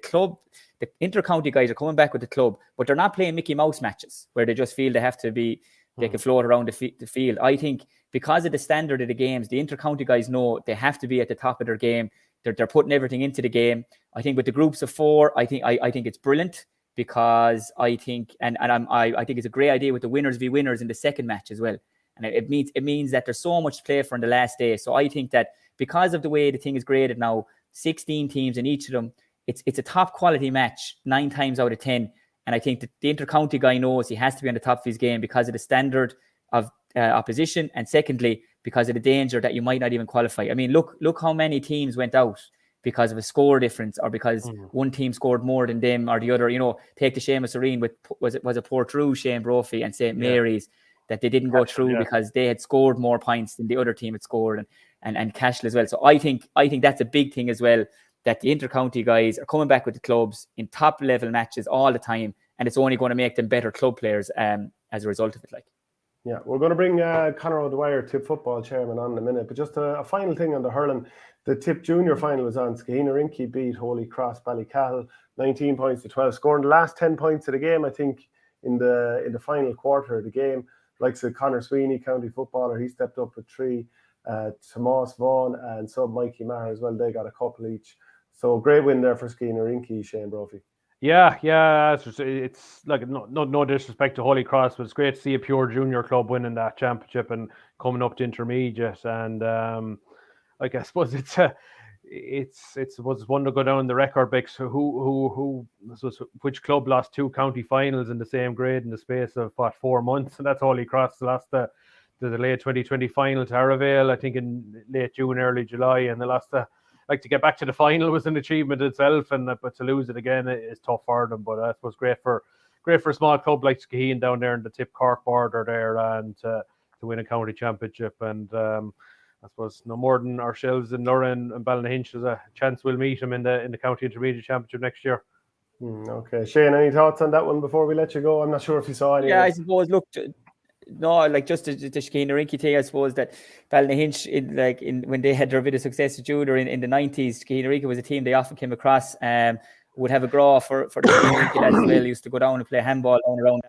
[SPEAKER 3] inter-county guys are coming back with the club, but they're not playing Mickey Mouse matches where they just feel they have to be, they can float around the field. I think because of the standard of the games, the inter-county guys know they have to be at the top of their game. They're putting everything into the game. I think with the groups of 4, I think it's brilliant, because I think I think it's a great idea with the winners v winners in the second match as well. And it means that there's so much to play for in the last day. So I think that because of the way the thing is graded now, 16 teams in each of them, it's a top quality match 9 times out of 10. And I think that the inter-county guy knows he has to be on the top of his game because of the standard of opposition, and secondly, because of the danger that you might not even qualify. I mean, look how many teams went out because of a score difference, or because one team scored more than them or the other. You know, take the Seamus Marine with was it Portrue, Shane Brophy and St. Mary's, that they didn't go through because they had scored more points than the other team had scored, and Cashel as well. So I think that's a big thing as well, that the inter-county guys are coming back with the clubs in top level matches all the time, and it's only going to make them better club players as a result of it. Like,
[SPEAKER 1] yeah, we're going to bring Conor O'Dwyer, Tip football chairman, on in a minute. But just a final thing on the hurling. The Tip junior final was on. Skeheenarinky beat Holy Cross Ballycahill 19 points to 12, scoring the last 10 points of the game, I think, in the final quarter of the game. Like Conor Sweeney, county footballer, he stepped up with 3. Tomas Vaughan and sub Mikey Maher as well, they got a couple each. So great win there for Skeheenarinky, Shane Brophy.
[SPEAKER 2] Yeah, it's like no disrespect to Holy Cross, but it's great to see a pure junior club winning that championship and coming up to intermediate. And like, I suppose it's one to go down the record books. Which club lost 2 county finals in the same grade in the space of 4 months? And that's Holy Cross. They lost the late 2020 final to Arravale, I think, in late June, early July, and they lost to get back to the final was an achievement itself, but to lose it again is tough for them. But I suppose great for a small club like Skeheen down there in the Tip Cork border there, and to win a county championship. And I suppose no more than ourselves in Lorraine and Ballynahinch, there's a chance we'll meet them in the county intermediate championship next year.
[SPEAKER 1] Okay, Shane, any thoughts on that one before we let you go? I'm not sure if you saw any.
[SPEAKER 3] Yeah, I suppose. Look. No, like just the Skeheenarinky thing, I suppose that Ballynahinch, when they had their bit of success with junior in the 90s, Skeheenarinky was a team they often came across. Would have a draw for the Skeheenarinky lads as well. Used to go down and play handball down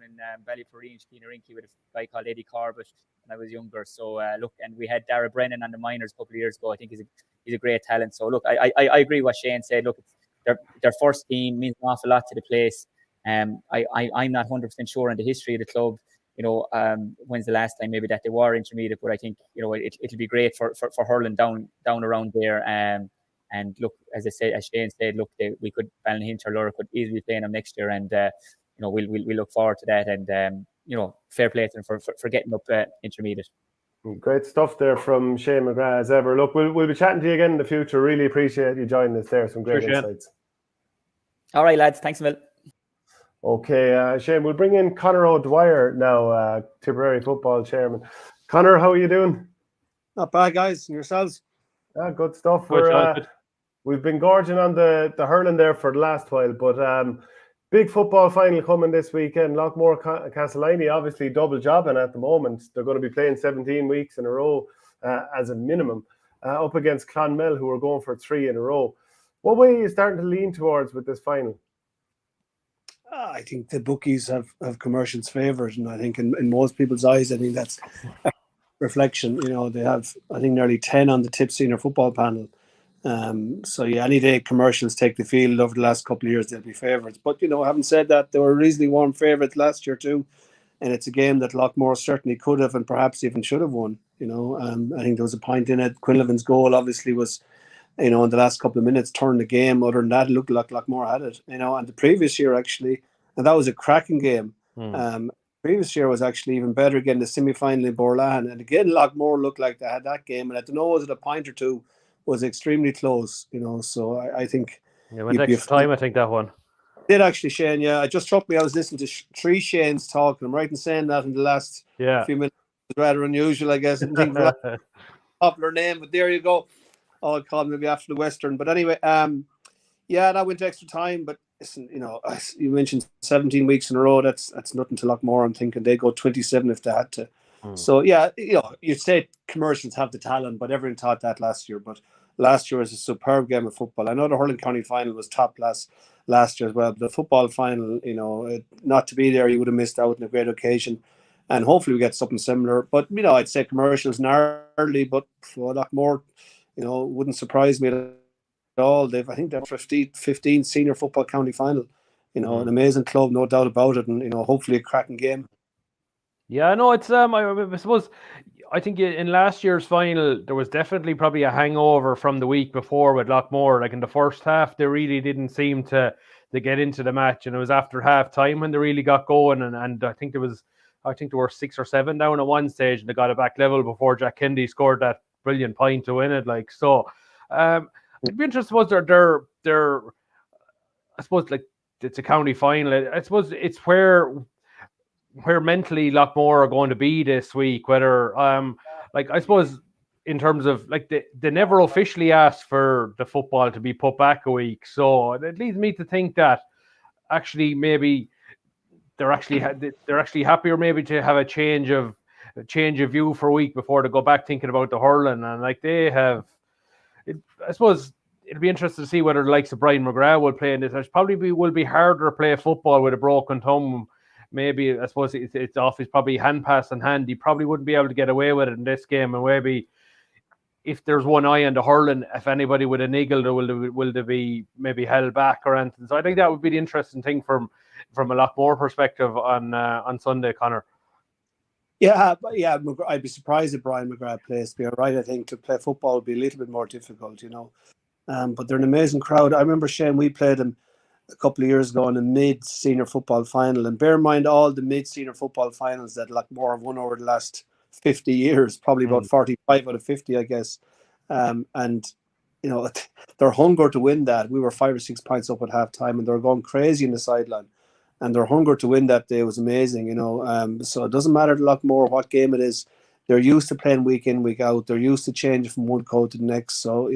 [SPEAKER 3] in Ballyporeen, Skeheenarinky, with a guy called Eddie Corbett when I was younger. So look, and we had Dara Brennan on the minors a couple of years ago. I think he's a great talent. So look, I agree with what Shane said. Look, their first team means an awful lot to the place. I'm not 100% sure on the history of the club. You know, when's the last time maybe that they were intermediate? But I think, you know, it'll be great for hurling down around there. And look, as Shane said, look, Ballynahinch or Laura could easily play them next year, and you know, we look forward to that. And you know, fair play to them for getting up intermediate.
[SPEAKER 1] Great stuff there from Shane McGrath as ever. Look, we'll be chatting to you again in the future. Really appreciate you joining us there. Some great insights.
[SPEAKER 3] All right, lads. Thanks a million.
[SPEAKER 1] Okay, Shane, we'll bring in Conor O'Dwyer now, Tipperary football chairman. Conor, how are you doing?
[SPEAKER 4] Not bad, guys. And yourselves?
[SPEAKER 1] Good stuff. We've been gorging on the hurling there for the last while, but big football final coming this weekend. Loughmore Castleiney, obviously double jobbing at the moment. They're going to be playing 17 weeks in a row as a minimum, up against Clonmel, who are going for 3 in a row. What way are you starting to lean towards with this final?
[SPEAKER 4] I think the bookies have commercials favoured, and I think in most people's eyes, I think that's a reflection. You know, they have, I think, nearly 10 on the Tip senior football panel. So yeah, any day commercials take the field over the last couple of years, they'll be favourites. But you know, having said that, they were a reasonably warm favourites last year too, and it's a game that Loughmore certainly could have and perhaps even should have won. You know, I think there was a point in it. Quinlivan's goal obviously was, you know, in the last couple of minutes, turned the game. Other than that, it looked like Loughmore had it. You know, and the previous year actually, and that was a cracking game. previous year was actually even better. Again, the semi-final in Borlahan, and again, Loughmore looked like they had that game, and I don't know, was it a point or two, was extremely close, So I think
[SPEAKER 2] Yeah, went extra time, I think, that one.
[SPEAKER 4] Did actually, Shane. Yeah, it just struck me. I was listening to three Shanes talking. I'm right in saying that in the last few minutes. It's rather unusual, I guess. I didn't think of a popular name, but there you go. I'll call maybe after the Western. But anyway, that went to extra time. But listen, you mentioned 17 weeks in a row. That's nothing to Loughmore. I'm thinking they go 27 if they had to. So yeah, you'd say commercials have the talent, but everyone thought that last year. But last year was a superb game of football. I know the hurling county final was top class last year as well. But the football final, not to be there, you would have missed out on a great occasion. And hopefully we get something similar. But I'd say commercials gnarly, but for Loughmore, wouldn't surprise me at all. I think they're 15 senior football county final. An amazing club, no doubt about it, and hopefully a cracking game.
[SPEAKER 2] Yeah, no, it's I suppose I think in last year's final there was definitely probably a hangover from the week before with Loughmore. Like in the first half, they really didn't seem to get into the match, and it was after half time when they really got going. And I think they were 6 or 7 down at one stage, and they got it back level before Jack Kennedy scored that brilliant point to win it. Like so, it'd be interesting. Was they're I suppose like it's a county final. I suppose it's where mentally Loughmore are going to be this week, whether like I suppose in terms of like they never officially asked for the football to be put back a week, so it leads me to think that actually maybe they're actually happier maybe to have a change of view for a week before they go back thinking about the hurling. And like they have I suppose it'll be interesting to see whether the likes of Brian McGrath will play in this. It probably will be harder to play football with a broken thumb. Maybe I suppose it's off his probably hand pass in hand. He probably wouldn't be able to get away with it in this game. And maybe if there's one eye on the hurling, if anybody with a niggle, will they be maybe held back or anything? So I think that would be the interesting thing from a Loughmore perspective on Sunday, Conor.
[SPEAKER 4] Yeah. I'd be surprised if Brian McGrath plays. To be all right, I think to play football would be a little bit more difficult, But they're an amazing crowd. I remember, Shane, we played them a couple of years ago in a mid-senior football final. And bear in mind all the mid-senior football finals that Loughmore have won over the last 50 years, probably about 45 out of 50, I guess. And, their hunger to win that, we were 5 or 6 points up at half-time, and they were going crazy in the sideline. And their hunger to win that day was amazing, So it doesn't matter to Loughmore what game it is. They're used to playing week in, week out. They're used to changing from one code to the next. So,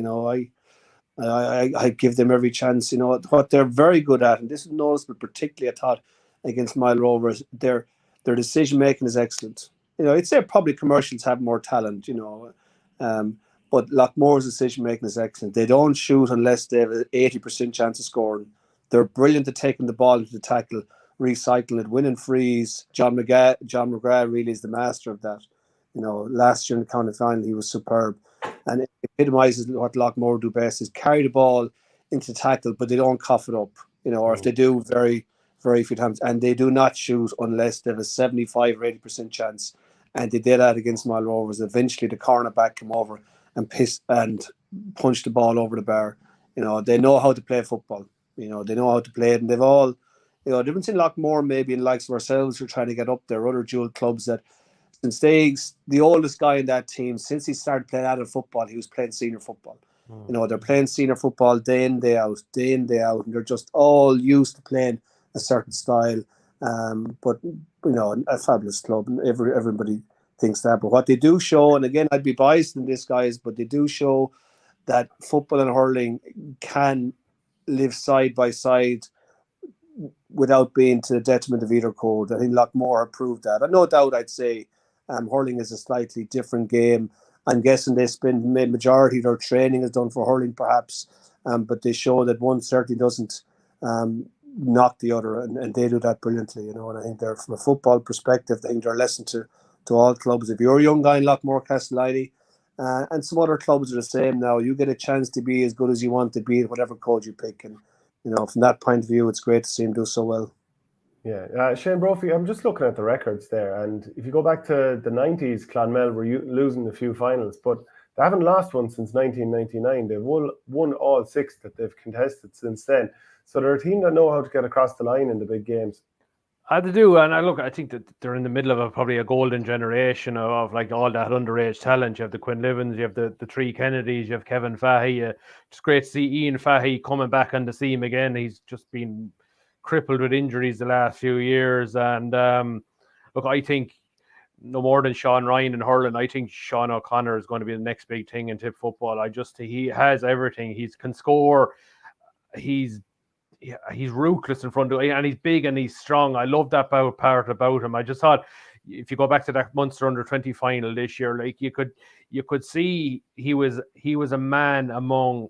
[SPEAKER 4] I give them every chance. What they're very good at, and this is noticeable particularly, I thought, against Mile Rovers, their decision making is excellent. I'd say probably commercials have more talent, but Loughmore's decision making is excellent. They don't shoot unless they have an 80% chance of scoring. They're brilliant at taking the ball into the tackle, recycling it, winning frees. John McGrath really is the master of that. Last year in the county final, he was superb. And it epitomises what Loughmore do best, is carry the ball into tackle, but they don't cough it up, or if they do, very, very few times. And they do not shoot unless they have a 75 or 80% chance. And they did that against Mile Rovers. Eventually, the cornerback came over and punched the ball over the bar. They know how to play football. They know how to play it. And they've all, difference in Loughmore, maybe in likes of ourselves who are trying to get up there, other dual clubs that, since the oldest guy in that team, since he started playing adult football, he was playing senior football. They're playing senior football day in, day out, and they're just all used to playing a certain style. But a fabulous club, and everybody thinks that. But what they do show, and again, I'd be biased in this, guys, but they do show that football and hurling can live side by side without being to the detriment of either code. I think Loughmore proved that. And no doubt, I'd say hurling is a slightly different game. I'm guessing they spend majority of their training is done for hurling, perhaps, but they show that one certainly doesn't knock the other, and they do that brilliantly, And I think they're, from a football perspective, I think they're a lesson to all clubs. If you're a young guy in Loughmore, Castlelady, and some other clubs are the same now, you get a chance to be as good as you want to be at whatever code you pick, and from that point of view, it's great to see him do so well.
[SPEAKER 1] Yeah, Shane Brophy, I'm just looking at the records there, and if you go back to the 90s, Clonmel were losing a few finals, but they haven't lost one since 1999. They've won all 6 that they've contested since then. So they're a team that know how to get across the line in the big games.
[SPEAKER 2] They do, and I think that they're in the middle of probably a golden generation of like all that underage talent. You have the Quinlivens, you have the three Kennedys, you have Kevin Fahey. It's great to see Ian Fahey coming back on the scene again. He's just been crippled with injuries the last few years, and I think no more than Sean Ryan in hurling. I think Sean O'Connor is going to be the next big thing in tip football. He has everything. He can score. He's ruthless in front of it, and he's big and he's strong. I love that part about him. I just thought if you go back to that Munster under-20 final this year, like you could see he was a man among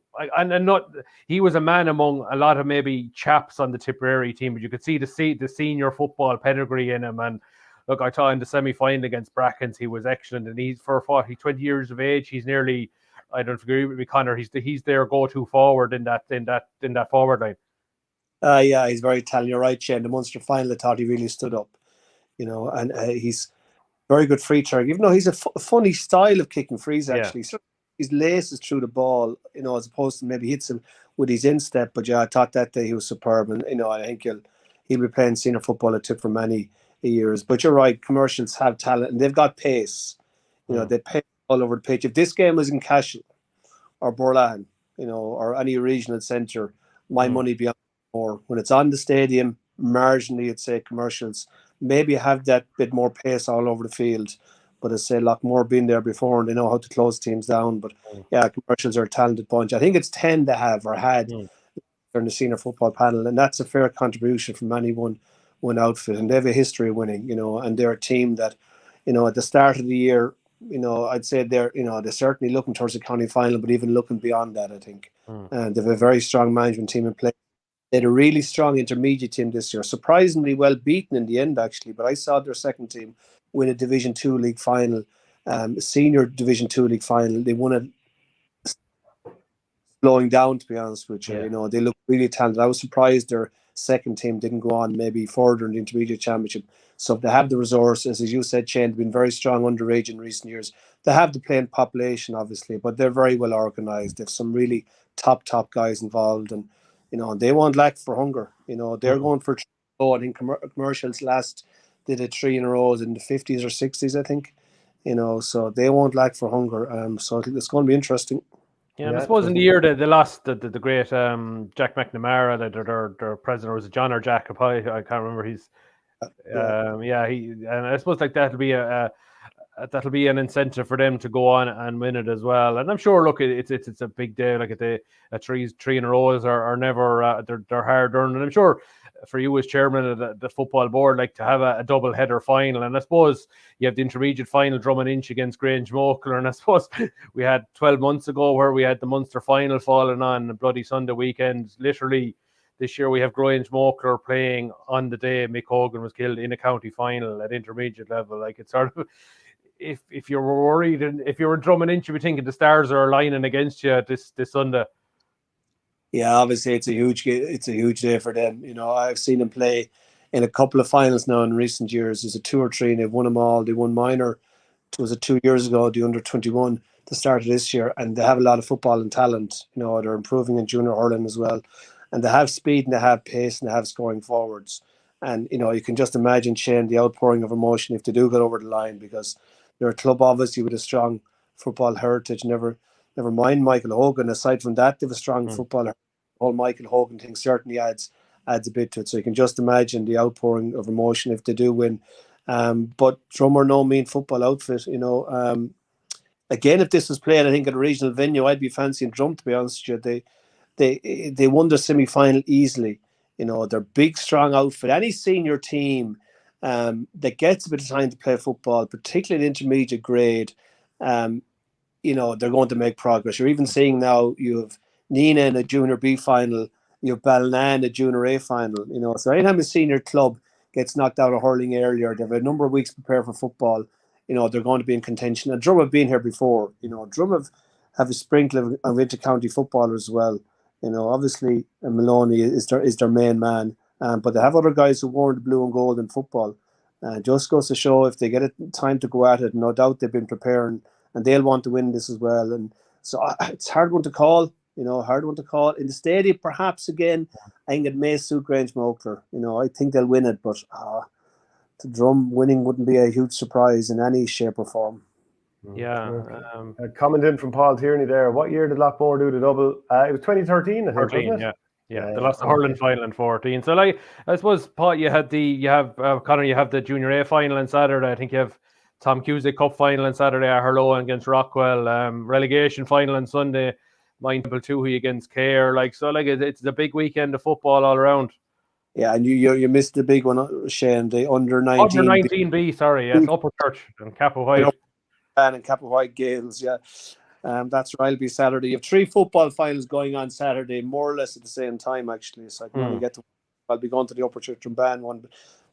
[SPEAKER 2] he was a man among a lot of maybe chaps on the Tipperary team, but you could see the senior football pedigree in him. And look, I thought in the semi-final against Brackens he was excellent, and he's for 20 years of age. He's nearly, I don't agree with me, Conor. He's their go-to forward in that forward line.
[SPEAKER 4] Yeah, he's very talented. You're right, Shane. The Munster final, I thought he really stood up, and he's very good free trigger. Even though he's a funny style of kicking frees, actually. So his laces through the ball, as opposed to maybe hits him with his instep. But yeah, I thought that day he was superb, and I think he'll be playing senior football at Tip for many years. But you're right, commercials have talent and they've got pace. They pace all over the pitch. If this game was in Cashel or Borlan, or any regional centre, my money be on more. When it's on the stadium, marginally, I'd say commercials maybe have that bit more pace all over the field. But I'd say Loughmore been there before and they know how to close teams down. But yeah, commercials are a talented bunch. I think it's 10 they have or had during the senior football panel, and that's a fair contribution from any one outfit. And they have a history of winning, and they're a team that, at the start of the year, I'd say they're certainly looking towards the county final, but even looking beyond that, I think. And they have a very strong management team in place. They had a really strong intermediate team this year, surprisingly well beaten in the end, actually. But I saw their second team win a Division 2 league final, senior Division 2 league final. They won it slowing down, to be honest with you. They look really talented. I was surprised their second team didn't go on maybe further in the intermediate championship. So they have the resources, as you said, Shane, they've been very strong underage in recent years. They have the playing population, obviously, but they're very well organised. They have some really top guys involved, and they won't lack for hunger. They're going for 3 in a row. I think commercials last did it 3 in a row in the 50s or 60s, I think. So they won't lack for hunger. So I think it's going to be interesting.
[SPEAKER 2] Yeah, and I suppose in the year they lost the great Jack McNamara, their president, was it John or Jack? I can't remember. He's and I suppose like that'll be an incentive for them to go on and win it as well. And I'm sure, look, it's a big day. Like three in a row are never they're hard earned. And I'm sure for you as chairman of the football board, like to have a double header final. And I suppose you have the intermediate final, Drummond Inch against Grange Mochler. And I suppose we had 12 months ago where we had the Munster final falling on a bloody Sunday weekend. Literally, this year we have Grange Mochler playing on the day Mick Hogan was killed in a county final at intermediate level. Like it's sort of, if you were worried and if you were Drummond Inch, you would think the stars are aligning against you this Sunday.
[SPEAKER 4] Yeah, obviously it's a huge day for them. I've seen them play in a couple of finals now in recent years. There's a 2 or 3 and they've won them all. They won minor, was it 2 years ago, the under-21, the start of this year, and they have a lot of football and talent. They're improving in junior hurling as well. And they have speed and they have pace and they have scoring forwards. And, you can just imagine, Shane, the outpouring of emotion if they do get over the line, because they're a club obviously with a strong football heritage. Never mind Michael Hogan. Aside from that, they have a strong football heritage. The whole Michael Hogan thing certainly adds a bit to it. So you can just imagine the outpouring of emotion if they do win. But Drum are no mean football outfit. Again, if this was played, I think at a regional venue, I'd be fancying Drum, to be honest with you. They won the semi-final easily. They're big, strong outfit. Any senior team that gets a bit of time to play football, particularly at intermediate grade, they're going to make progress. You're even seeing now you have Nina in a junior B final, you have Ballina in a junior A final. So anytime a senior club gets knocked out of hurling earlier, they have a number of weeks to prepare for football. They're going to be in contention. And Drum have been here before. Drum have a sprinkle of inter-county footballers as well. Obviously Maloney is their main man, but they have other guys who wore the blue and gold in football. Just goes to show if they get it time to go at it, no doubt they've been preparing and they'll want to win this as well. And so it's a hard one to call. hard one to call. In the stadium, perhaps again, I think it may suit Grange Moakler. I think they'll win it, but the Drum winning wouldn't be a huge surprise in any shape or form.
[SPEAKER 2] Yeah.
[SPEAKER 1] Okay. Comment in from Paul Tierney there. What year did Loughmore do the double? It was 2013, I think,
[SPEAKER 2] 13,
[SPEAKER 1] wasn't it?
[SPEAKER 2] Yeah. They lost the hurling final in 14. So, I suppose, Paul, you have Conor, you have the Junior A final on Saturday. I think you have Tom Cusack Cup final on Saturday at Hurlow against Rockwell. Relegation final on Sunday. Mindful Toohey against Care. It's a big weekend of football all around.
[SPEAKER 4] Yeah, and you missed the big one, Shane. The under 19.
[SPEAKER 2] Under 19B, sorry, yes, Upper Church and Capo White.
[SPEAKER 4] And Capo White Gales, yeah. That's right. It'll be Saturday. You have 3 football finals going on Saturday, more or less at the same time, actually. So I can only I'll be going to the Upper Church and Ban one.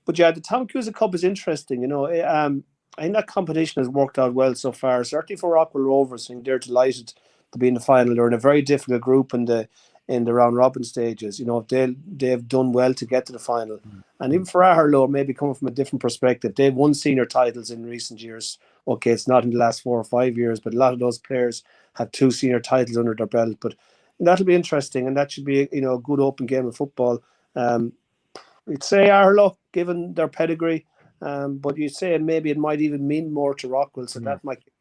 [SPEAKER 4] But yeah, the Tom Cusack Cup is interesting. I think that competition has worked out well so far. Certainly for Rockwell Rovers, I think they're delighted to be in the final. They're in a very difficult group in the round robin stages. They've done well to get to the final. And even for Harlow, maybe coming from a different perspective, they've won senior titles in recent years. Okay, it's not in the last 4 or 5 years, but a lot of those players have 2 senior titles under their belt. But that'll be interesting, and that should be a good open game of football. You'd say Harlow, given their pedigree, but you'd say maybe it might even mean more to Rockwell, so that might be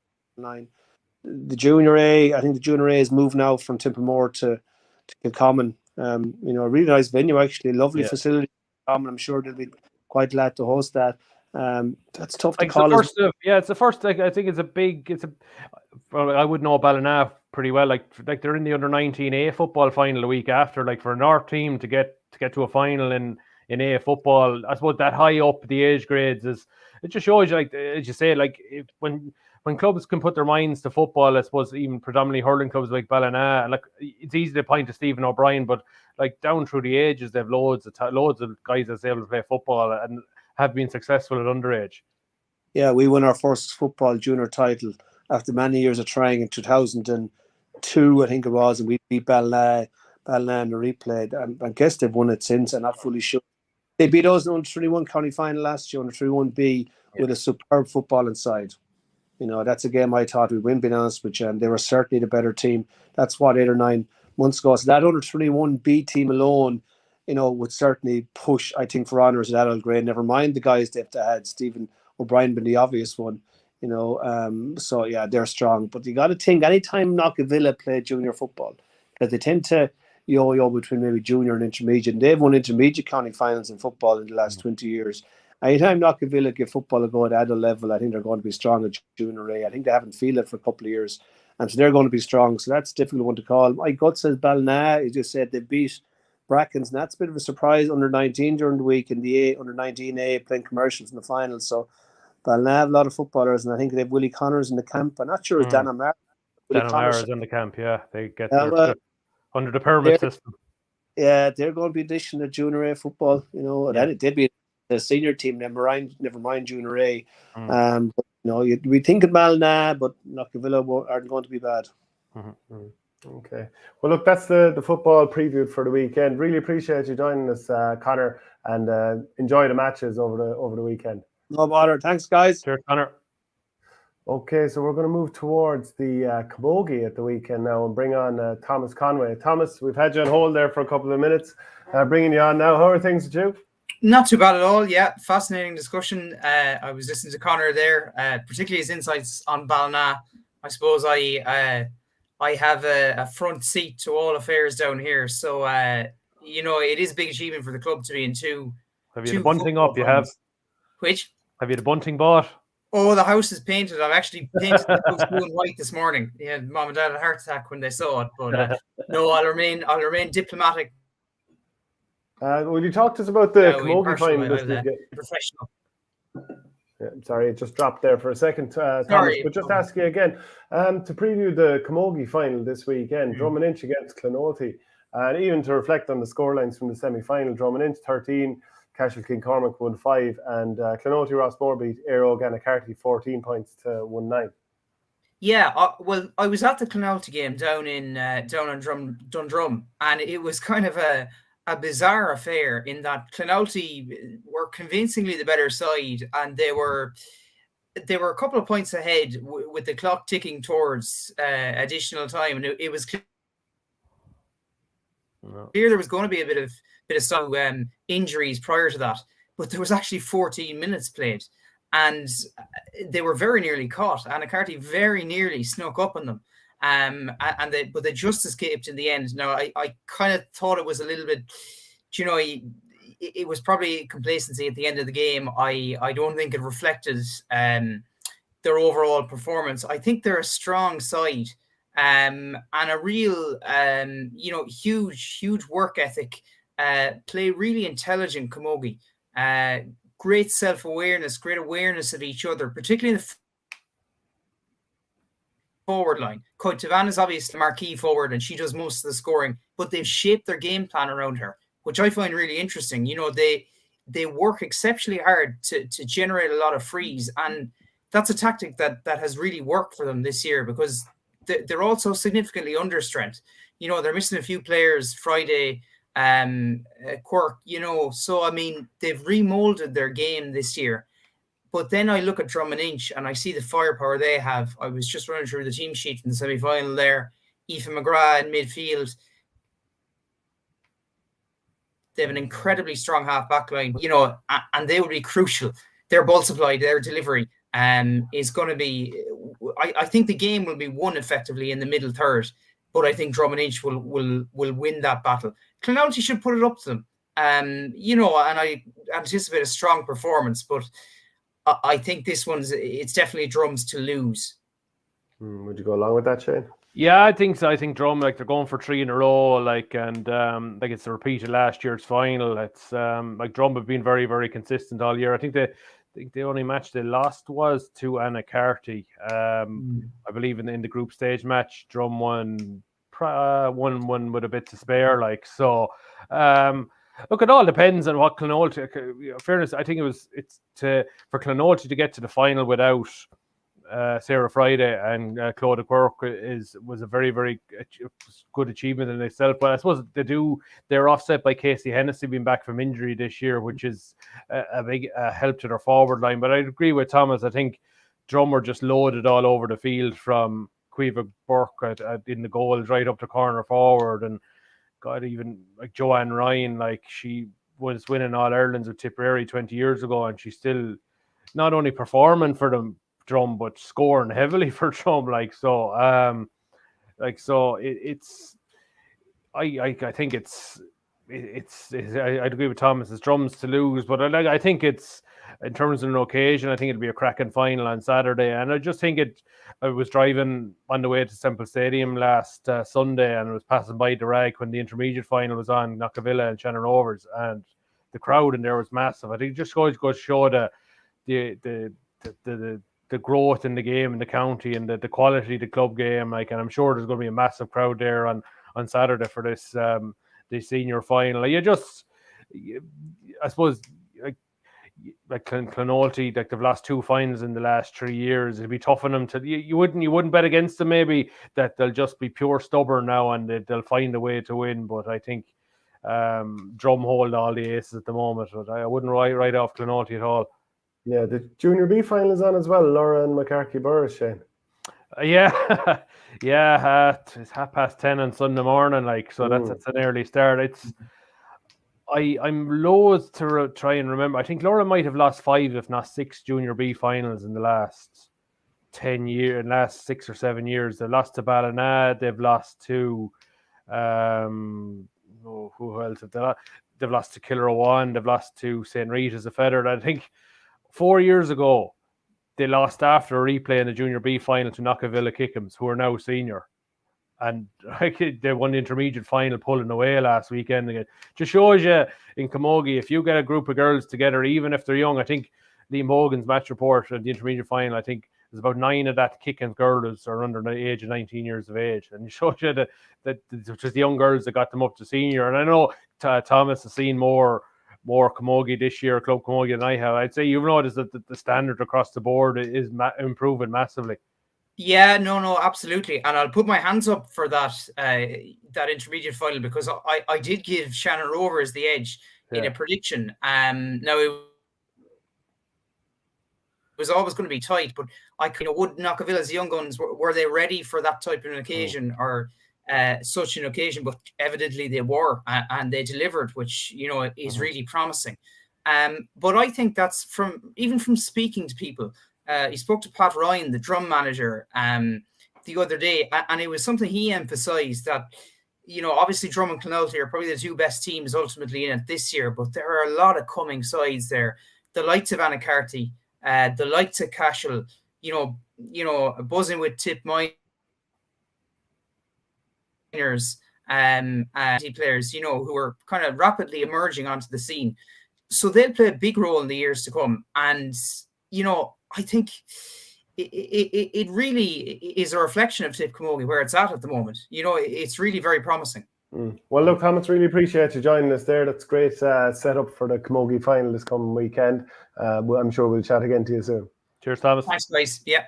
[SPEAKER 4] line. The Junior A, I think the Junior A is moved now from Tipperary to Kilcommon. A really nice venue, actually, lovely facility. I'm sure they'll be quite glad to host that. That's tough to call.
[SPEAKER 2] It's the first. I think it's a big. I would know Ballina pretty well. Like they're in the under 19A football final the week after. Like for an North team to get to a final in A football, I suppose that high up the age grades it just shows you, like as you say, like when clubs can put their minds to football, I suppose even predominantly hurling clubs like Ballina, and it's easy to point to Stephen O'Brien, but down through the ages, they've loads of guys that's able to play football and have been successful at underage.
[SPEAKER 4] Yeah, we won our first football junior title after many years of trying in 2002, I think it was, and we beat Ballina in the replay. And I guess they've won it since, and not fully sure. They beat us in the under 21 county final last year, under 31B, with a superb football inside. That's a game I thought we'd win, being honest with you, and they were certainly the better team. That's 8 or 9 months ago. So that under 21B team alone, would certainly push, I think, for honours at adult grade. Never mind the guys they've had. Stephen O'Brien been the obvious one, So yeah, they're strong. But you got to think, anytime Knockavilla play junior football, because they tend to yo-yo between maybe junior and intermediate, and they've won intermediate county finals in football in the last 20 years. Anytime Knockavilla give football a go at adult level, I think they're going to be strong at junior A. I think they haven't feel it for a couple of years, and so they're going to be strong. So that's a difficult one to call. My gut says Ballina. You just said they beat Brackens, and that's a bit of a surprise under 19 during the week in the under 19A playing commercials in the final. So Ballina have a lot of footballers, and I think they have Willie Connors in the camp. I'm not sure if Dan O'Mara.
[SPEAKER 2] Dan O'Mara is in the camp, yeah. They get under the pyramid system.
[SPEAKER 4] Yeah, they're going to be dishing the junior A football, they'd be the senior team, never mind junior A. We think of Ballina, but Knockavilla aren't going to be bad.
[SPEAKER 1] Okay. Well, look, that's the football preview for the weekend. Really appreciate you joining us, Conor, and enjoy the matches over the weekend.
[SPEAKER 4] No bother. Thanks, guys.
[SPEAKER 2] Cheers, Conor.
[SPEAKER 1] Okay, so we're going to move towards the Camogie at the weekend now and bring on Thomas Conway. Thomas, we've had you on hold there for a couple of minutes. Bringing you on now. How are things with you?
[SPEAKER 5] Not too bad at all. Yeah, fascinating discussion. I was listening to Conor there, particularly his insights on Ballina. I suppose I have a front seat to all affairs down here. So, it is a big achievement for the club to be in two.
[SPEAKER 2] Have you the bunting up? You have?
[SPEAKER 5] Which?
[SPEAKER 2] Have you the bunting bought?
[SPEAKER 5] Oh, the house is painted. I've actually painted the house blue and white this morning. Yeah, Mom and Dad had a heart attack when they saw it. But no, I'll remain diplomatic.
[SPEAKER 1] Will you talk to us about the Camogie final this weekend?
[SPEAKER 5] Professional.
[SPEAKER 1] Yeah, sorry, it just dropped there for a second, Thomas. But just ask you again, to preview the Camogie final this weekend, Drummond against Clonothy, and even to reflect on the scorelines from the semi-final, Drummond 13, Cashel King Cormac 1-5, and Clonothy Rossmore beat Aero Gannacarty 14 points to 1-9.
[SPEAKER 5] Yeah, well, I was at the Clonothy game down on Dundrum, and it was kind of a bizarre affair in that Clonothy were convincingly the better side, and they were a couple of points ahead with the clock ticking towards additional time, and it was Here there was going to be a bit of injuries prior to that, but there was actually 14 minutes played, and they were very nearly caught. Anacarty very nearly snuck up on them, but they just escaped in the end. Now I kind of thought it was a little bit, it was probably complacency at the end of the game. I don't think it reflected their overall performance. I think they're a strong side. And a real, huge work ethic, play really intelligent camogie, great self-awareness, great awareness of each other, particularly in the forward line. Coit Tavan is obviously the marquee forward and she does most of the scoring, but they've shaped their game plan around her, which I find really interesting. They work exceptionally hard to generate a lot of frees, and that's a tactic that has really worked for them this year because they're also significantly understrength. They're missing a few players Friday, Quirk, so I mean, they've remolded their game this year. But then I look at Drum and Inch and I see the firepower they have. I was just running through the team sheet in the semi-final there. Aoife McGrath in midfield. They have an incredibly strong half back line, and they will be crucial. Their ball supply, their delivery is going to be... I think the game will be won effectively in the middle third, but I think Drum and Inch will win that battle. Clonalty should put it up to them, and I anticipate a strong performance, but I think this it's definitely Drum's to lose.
[SPEAKER 1] Would you go along with that, Shane?
[SPEAKER 2] Yeah, I think so. I think Drum, they're going for 3 in a row, and it's a repeat of last year's final. It's Drum have been very, very consistent all year. I think the only match they lost was to Anacarty. I believe in the group stage match, Drum won with a bit to spare. Look, it all depends on what Clonalty. Fairness, I think for Clonalty to get to the final without Sarah Friday and Claude Quirk was a very, very good achievement in itself. But I suppose they're offset by Casey Hennessy being back from injury this year, which is a big help to their forward line. But I agree with Thomas. I think Drum were just loaded all over the field from Caoimhe Burke in the goals right up to corner forward, and God, even like Joanne Ryan, she was winning All Irelands with Tipperary 20 years ago, and she's still not only performing for them, Drum, but scoring heavily for Drum. I think I'd agree with Thomas. It's Drum's to lose, but I think it's, in terms of an occasion, I think it'll be a cracking final on Saturday. And I just think I was driving on the way to Semple Stadium last Sunday, and I was passing by the rag when the intermediate final was on, Knockavilla and Shannon Rovers, and the crowd in there was massive. I think it just goes to show the growth in the game in the county and the quality of the club game. And I'm sure there's going to be a massive crowd there on Saturday for this senior final. I suppose like Clonalty, they've lost 2 finals in the last 3 years. It'd be tough on them you wouldn't bet against them maybe that they'll just be pure stubborn now and they'll find a way to win. But I think Drum hold all the aces at the moment, but I wouldn't write off Clonalty at all.
[SPEAKER 1] Yeah, the Junior B final is on as well. Laura and McCarthy Burris, Shane.
[SPEAKER 2] Yeah, it's 10:30 on Sunday morning, so that's an early start. I'm loath to try and remember. I think Laura might have lost 5, if not 6, Junior B finals in the last 10 years, last 6 or 7 years. They've lost to Ballina, they've lost to who else have they? They've lost to Killerowan, they've lost to St. Rita's a Feather. I think 4 years ago, they lost after a replay in the Junior B final to Knockavilla Kickhams, who are now senior. And they won the intermediate final pulling away last weekend again. Just shows you in Camogie, if you get a group of girls together, even if they're young, I think Liam Hogan's match report at the intermediate final, I think there's about 9 of that Kickhams girls are under the age of 19 years of age. And it shows you that it's just the young girls that got them up to senior. And I know Thomas has seen more Camogie this year, Club Camogie, than I have. I'd say you've noticed that the standard across the board is improving massively.
[SPEAKER 5] Yeah, no, absolutely. And I'll put my hands up for that intermediate final, because I did give Shannon Rovers the edge in a prediction. Now it was always going to be tight, but would Knockavilla's young guns, were they ready for that type of an occasion, or such an occasion, but evidently they were, and they delivered, which is really promising. But I think that's from speaking to people. He spoke to Pat Ryan, the drum manager, the other day, and it was something he emphasised that, obviously Drum and Clonalty are probably the two best teams ultimately in it this year, but there are a lot of coming sides there. The likes of Anacarty, the likes of Cashel, buzzing with Tip Miners, players, who are kind of rapidly emerging onto the scene. So they'll play a big role in the years to come. And, I think it really is a reflection of Tip Camogie where it's at the moment. It's really very promising.
[SPEAKER 1] Well, look, Thomas, really appreciate you joining us there. That's great setup for the Camogie final this coming weekend. I'm sure we'll chat again to you soon.
[SPEAKER 2] Cheers, Thomas.
[SPEAKER 5] Thanks, guys. Yeah.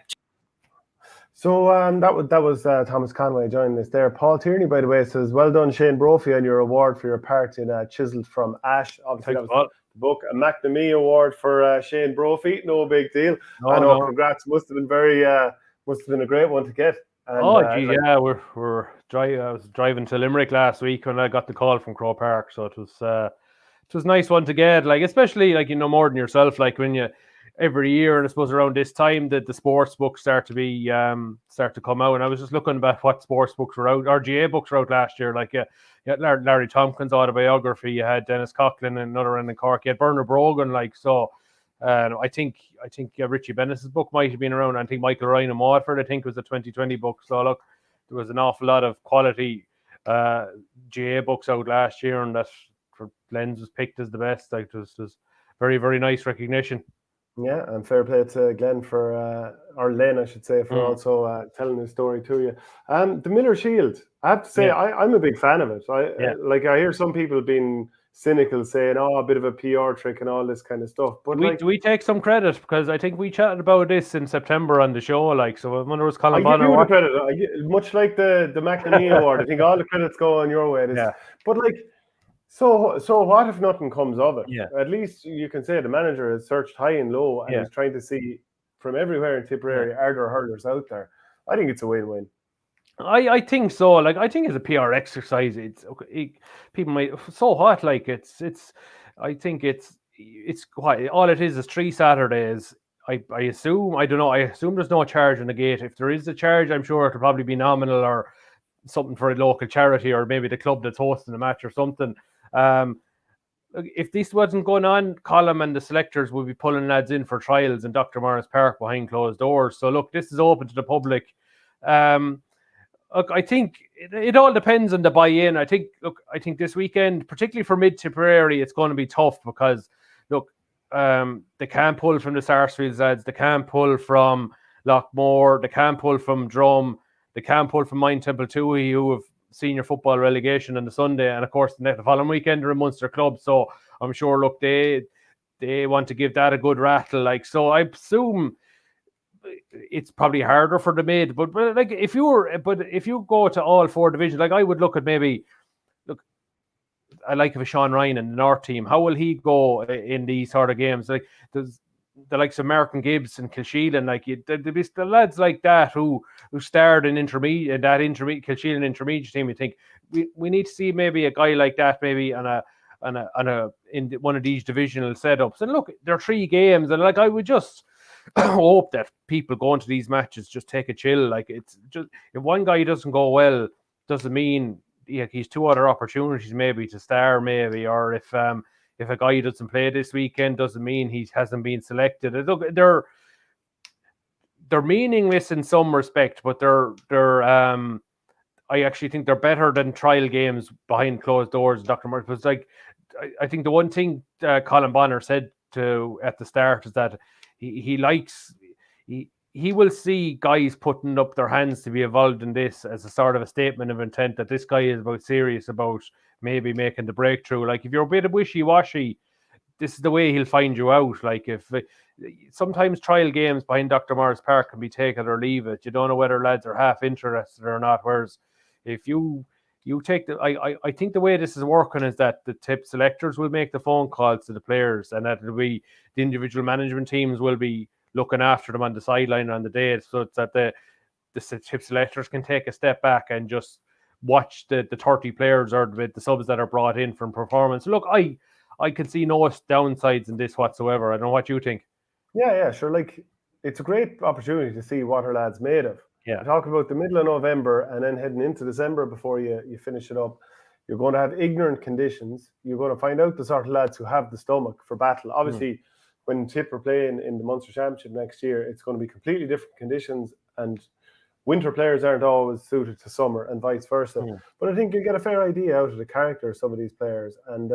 [SPEAKER 1] So that was Thomas Conway joining us there. Paul Tierney, by the way, says, well done, Shane Brophy, on your award for your part in Chiselled from Ash. Obviously, that was the book. A McNamee award for Shane Brophy. No big deal. No. Congrats. Must have been a great one to get. And,
[SPEAKER 2] yeah, I was driving to Limerick last week when I got the call from Croke Park, so it was a nice one to get. Like, especially more than yourself, like when you every year, and I suppose around this time that the sports books start to come out. And I was just looking about what sports books were out, or GA books were out last year. Like you had Larry Tompkins' autobiography, you had Dennis Coughlin and another one in Cork, you had Bernard Brogan. I think Richie Bennis's book might have been around. I think Michael Ryan and Watford, I think, was a 2020 book. So look, there was an awful lot of quality GA books out last year, and that for Lenz was picked as the best. Like, it was very, very nice recognition.
[SPEAKER 1] Yeah, and fair play to Glenn or Len, I should say, for also telling his story to you. The Miller Shield, I have to say, I'm a big fan of it. I hear some people being cynical, saying, a bit of a PR trick and all this kind of stuff. But
[SPEAKER 2] do we take some credit? Because I think we chatted about this in September on the show. So I wonder was Colin Bonner.
[SPEAKER 1] I give you the credit. Much like the McNamee Award, I think all the credits go on your way. But So what if nothing comes of it?
[SPEAKER 2] Yeah.
[SPEAKER 1] At least you can say the manager has searched high and low and is trying to see from everywhere in Tipperary, are there hurlers out there? I think it's a win-win.
[SPEAKER 2] I think so. I think it's a PR exercise. People might so hot. I think it's quite. All it is 3 Saturdays. I assume. I don't know. I assume there's no charge on the gate. If there is a charge, I'm sure it'll probably be nominal or something for a local charity, or maybe the club that's hosting the match or something. If this wasn't going on, Colm and the selectors would be pulling lads in for trials in Dr. Morris Park behind closed doors. So look, this is open to the public. I think it all depends on the buy-in. I think this weekend, particularly for mid-Tipperary, it's going to be tough because they can't pull from the Sarsfields lads, they can't pull from Loughmore, they can't pull from Drum, they can't pull from Mine Temple Toohey, who have senior football relegation on the Sunday, and of course the following weekend they're a Munster club. So I'm sure, look, they want to give that a good rattle. So I assume it's probably harder for the mid, but if you go to all 4 divisions, I would look at maybe I like of a Sean Ryan in the North team. How will he go in these sort of games? There's the likes of American Gibbs and Kilsheelan, the lads like that who starred in intermediate Kilsheelan intermediate team. You think we need to see maybe a guy like that maybe on a in one of these divisional setups. And look, there are 3 games, and I would just hope that people going to these matches just take a chill. It's just, if one guy doesn't go well, doesn't mean he's 2 other opportunities maybe to star maybe, or if a guy doesn't play this weekend, doesn't mean he hasn't been selected. Look, they're meaningless in some respect, but they're I actually think they're better than trial games behind closed doors. Dr. Murphy was I think the one thing Colin Bonner said at the start is that he will see guys putting up their hands to be involved in this as a sort of a statement of intent that this guy is serious about maybe making the breakthrough. If you're a bit of wishy-washy, this is the way he'll find you out. If sometimes trial games behind Dr. Morris Park can be take it or leave it. You don't know whether lads are half interested or not. Whereas if you take I think the way this is working is that the tip selectors will make the phone calls to the players, and that it'll be the individual management teams will be looking after them on the sideline on the day, so it's that the tip selectors can take a step back and just watch the 30 players or the subs that are brought in from performance. Look, I can see no downsides in this whatsoever. I don't know what you think.
[SPEAKER 1] Yeah, sure. Like, it's a great opportunity to see what our lads made of.
[SPEAKER 2] Yeah.
[SPEAKER 1] We're talking about the middle of November and then heading into December before you finish it up. You're going to have ignorant conditions. You're going to find out the sort of lads who have the stomach for battle. Obviously, when Tip are playing in the Munster Championship next year, it's going to be completely different conditions, and winter players aren't always suited to summer and vice versa. But I think you get a fair idea out of the character of some of these players. And,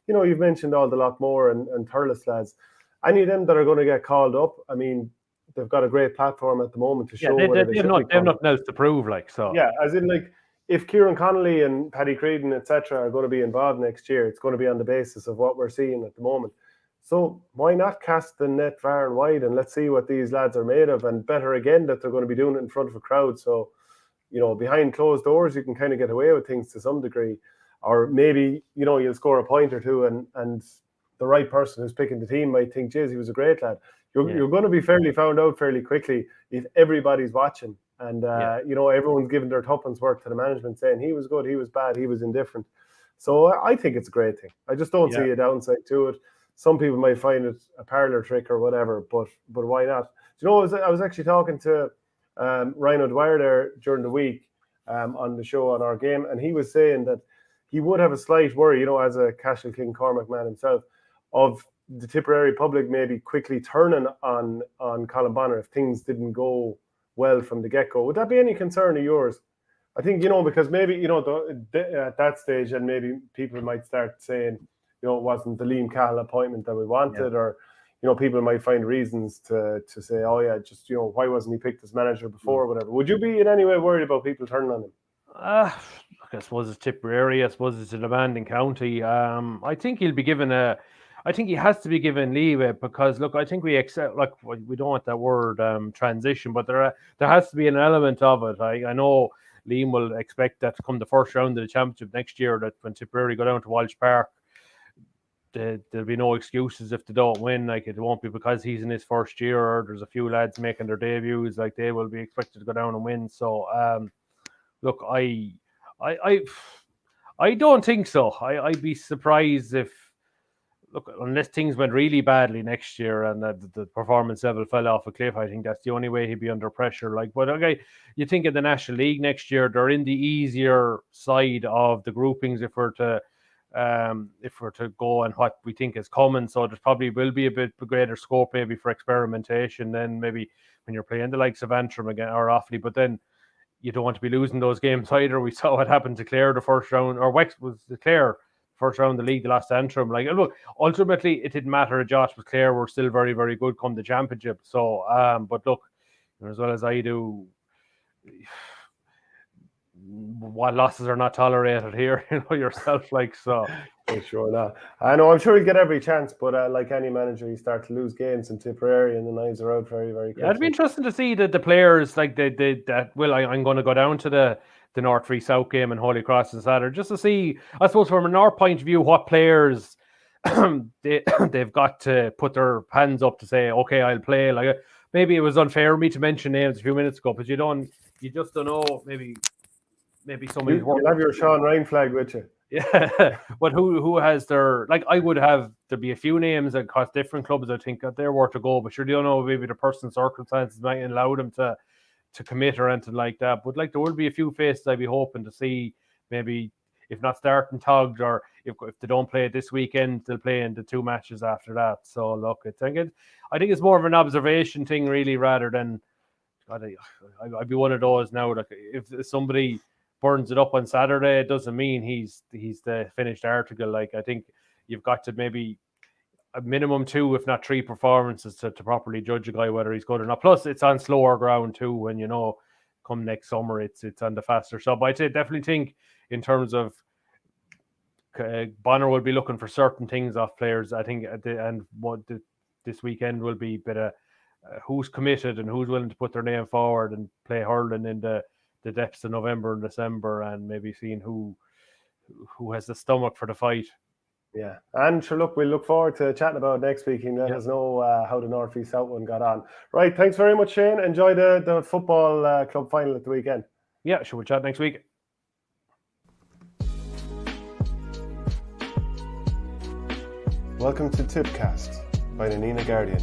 [SPEAKER 1] you've mentioned all the Loughmore and Thurles lads. Any of them that are going to get called up, I mean, they've got a great platform at the moment to show whether they
[SPEAKER 2] have nothing else to prove, like, so.
[SPEAKER 1] Yeah, as in, like, if Kieran Connolly and Paddy Creedon, etc., are going to be involved next year, it's going to be on the basis of what we're seeing at the moment. So why not cast the net far and wide, and let's see what these lads are made of, and better again that they're going to be doing it in front of a crowd. So, behind closed doors, you can kind of get away with things to some degree, or maybe, you'll score a point or two, and the right person who's picking the team might think, geez, he was a great lad. You're going to be fairly found out fairly quickly if everybody's watching. And, everyone's giving their tuppence worth to the management saying he was good, he was bad, he was indifferent. So I think it's a great thing. I just don't see a downside to it. Some people might find it a parlour trick or whatever, but why not? I was actually talking to Ryan O'Dwyer there during the week on the show on Our Game, and he was saying that he would have a slight worry, as a Cashel King Cormac man himself, of the Tipperary public maybe quickly turning on Colin Bonner if things didn't go well from the get-go. Would that be any concern of yours? I think, because maybe, at that stage, and maybe people might start saying, it wasn't the Liam Cahill appointment that we wanted, or, people might find reasons to say, oh yeah, just, why wasn't he picked as manager before, or whatever. Would you be in any way worried about people turning on him?
[SPEAKER 2] I suppose it's Tipperary. I suppose it's a demanding county. I think he'll be given I think he has to be given leeway because, look, I think we accept, like, we don't want that word transition, but there has to be an element of it. I know Liam will expect that to come the first round of the championship next year, that when Tipperary go down to Walsh Park, there'll be no excuses if they don't win. Like, it won't be because he's in his first year or there's a few lads making their debuts. Like, they will be expected to go down and win. So, look, I don't think so. I'd be surprised if, look, unless things went really badly next year and the performance level fell off a cliff, I think that's the only way he'd be under pressure. Like, but okay, you think in the National League next year, they're in the easier side of the groupings if we're to go and what we think is coming. So there probably will be a bit greater scope maybe for experimentation than maybe when you're playing the likes of Antrim again or Offaly. But then you don't want to be losing those games either. We saw what happened to Clare the first round, or Wexford was the Clare first round of the league, the last Antrim. Like, look, ultimately it didn't matter a jot, but Clare were still very, very good come the championship. So, but look, as well as I do, what losses are not tolerated here, yourself, like, so.
[SPEAKER 1] Sure not. I know, I'm sure he'll get every chance, but like any manager, you start to lose games in Tipperary and the knives are out very, very quickly.
[SPEAKER 2] Yeah, it'd be interesting to see the players, like, I'm going to go down to the North Free South game in Holy Cross on Saturday, just to see, I suppose, from our point of view, what players they've got to put their hands up to say, okay, I'll play. Like, maybe it was unfair of me to mention names a few minutes ago, but you just don't know. Maybe somebody's
[SPEAKER 1] You'll have your Sean Ryan flag with you.
[SPEAKER 2] Yeah, but who has their, like, I would have, there'd be a few names across different clubs, I think, that they're worth to go, but sure, you don't know, maybe the person's circumstances might allow them to commit or anything like that. But, like, there will be a few faces I'd be hoping to see, maybe, if not starting Togged, or if they don't play it this weekend, they'll play in the 2 matches after that. So, look, I think it's more of an observation thing, really, rather than, I'd be one of those now, like, if somebody burns it up on Saturday, it doesn't mean he's the finished article. Like, I think you've got to maybe a minimum 2, if not 3 performances to properly judge a guy whether he's good or not. Plus, it's on slower ground too. When come next summer, it's on the faster sub. I'd say definitely think in terms of Bonner will be looking for certain things off players. I think this weekend will be a bit of who's committed and who's willing to put their name forward and play hurling in the depths of November and December, and maybe seeing who has the stomach for the fight.
[SPEAKER 1] Yeah, and sure, look, we'll look forward to chatting about it next week and let us know how the North East South one got on. Right, thanks very much, Shane. Enjoy the football club final at the weekend.
[SPEAKER 2] Yeah, sure, we'll chat next week.
[SPEAKER 1] Welcome to Tippcast by Nanina Guardian.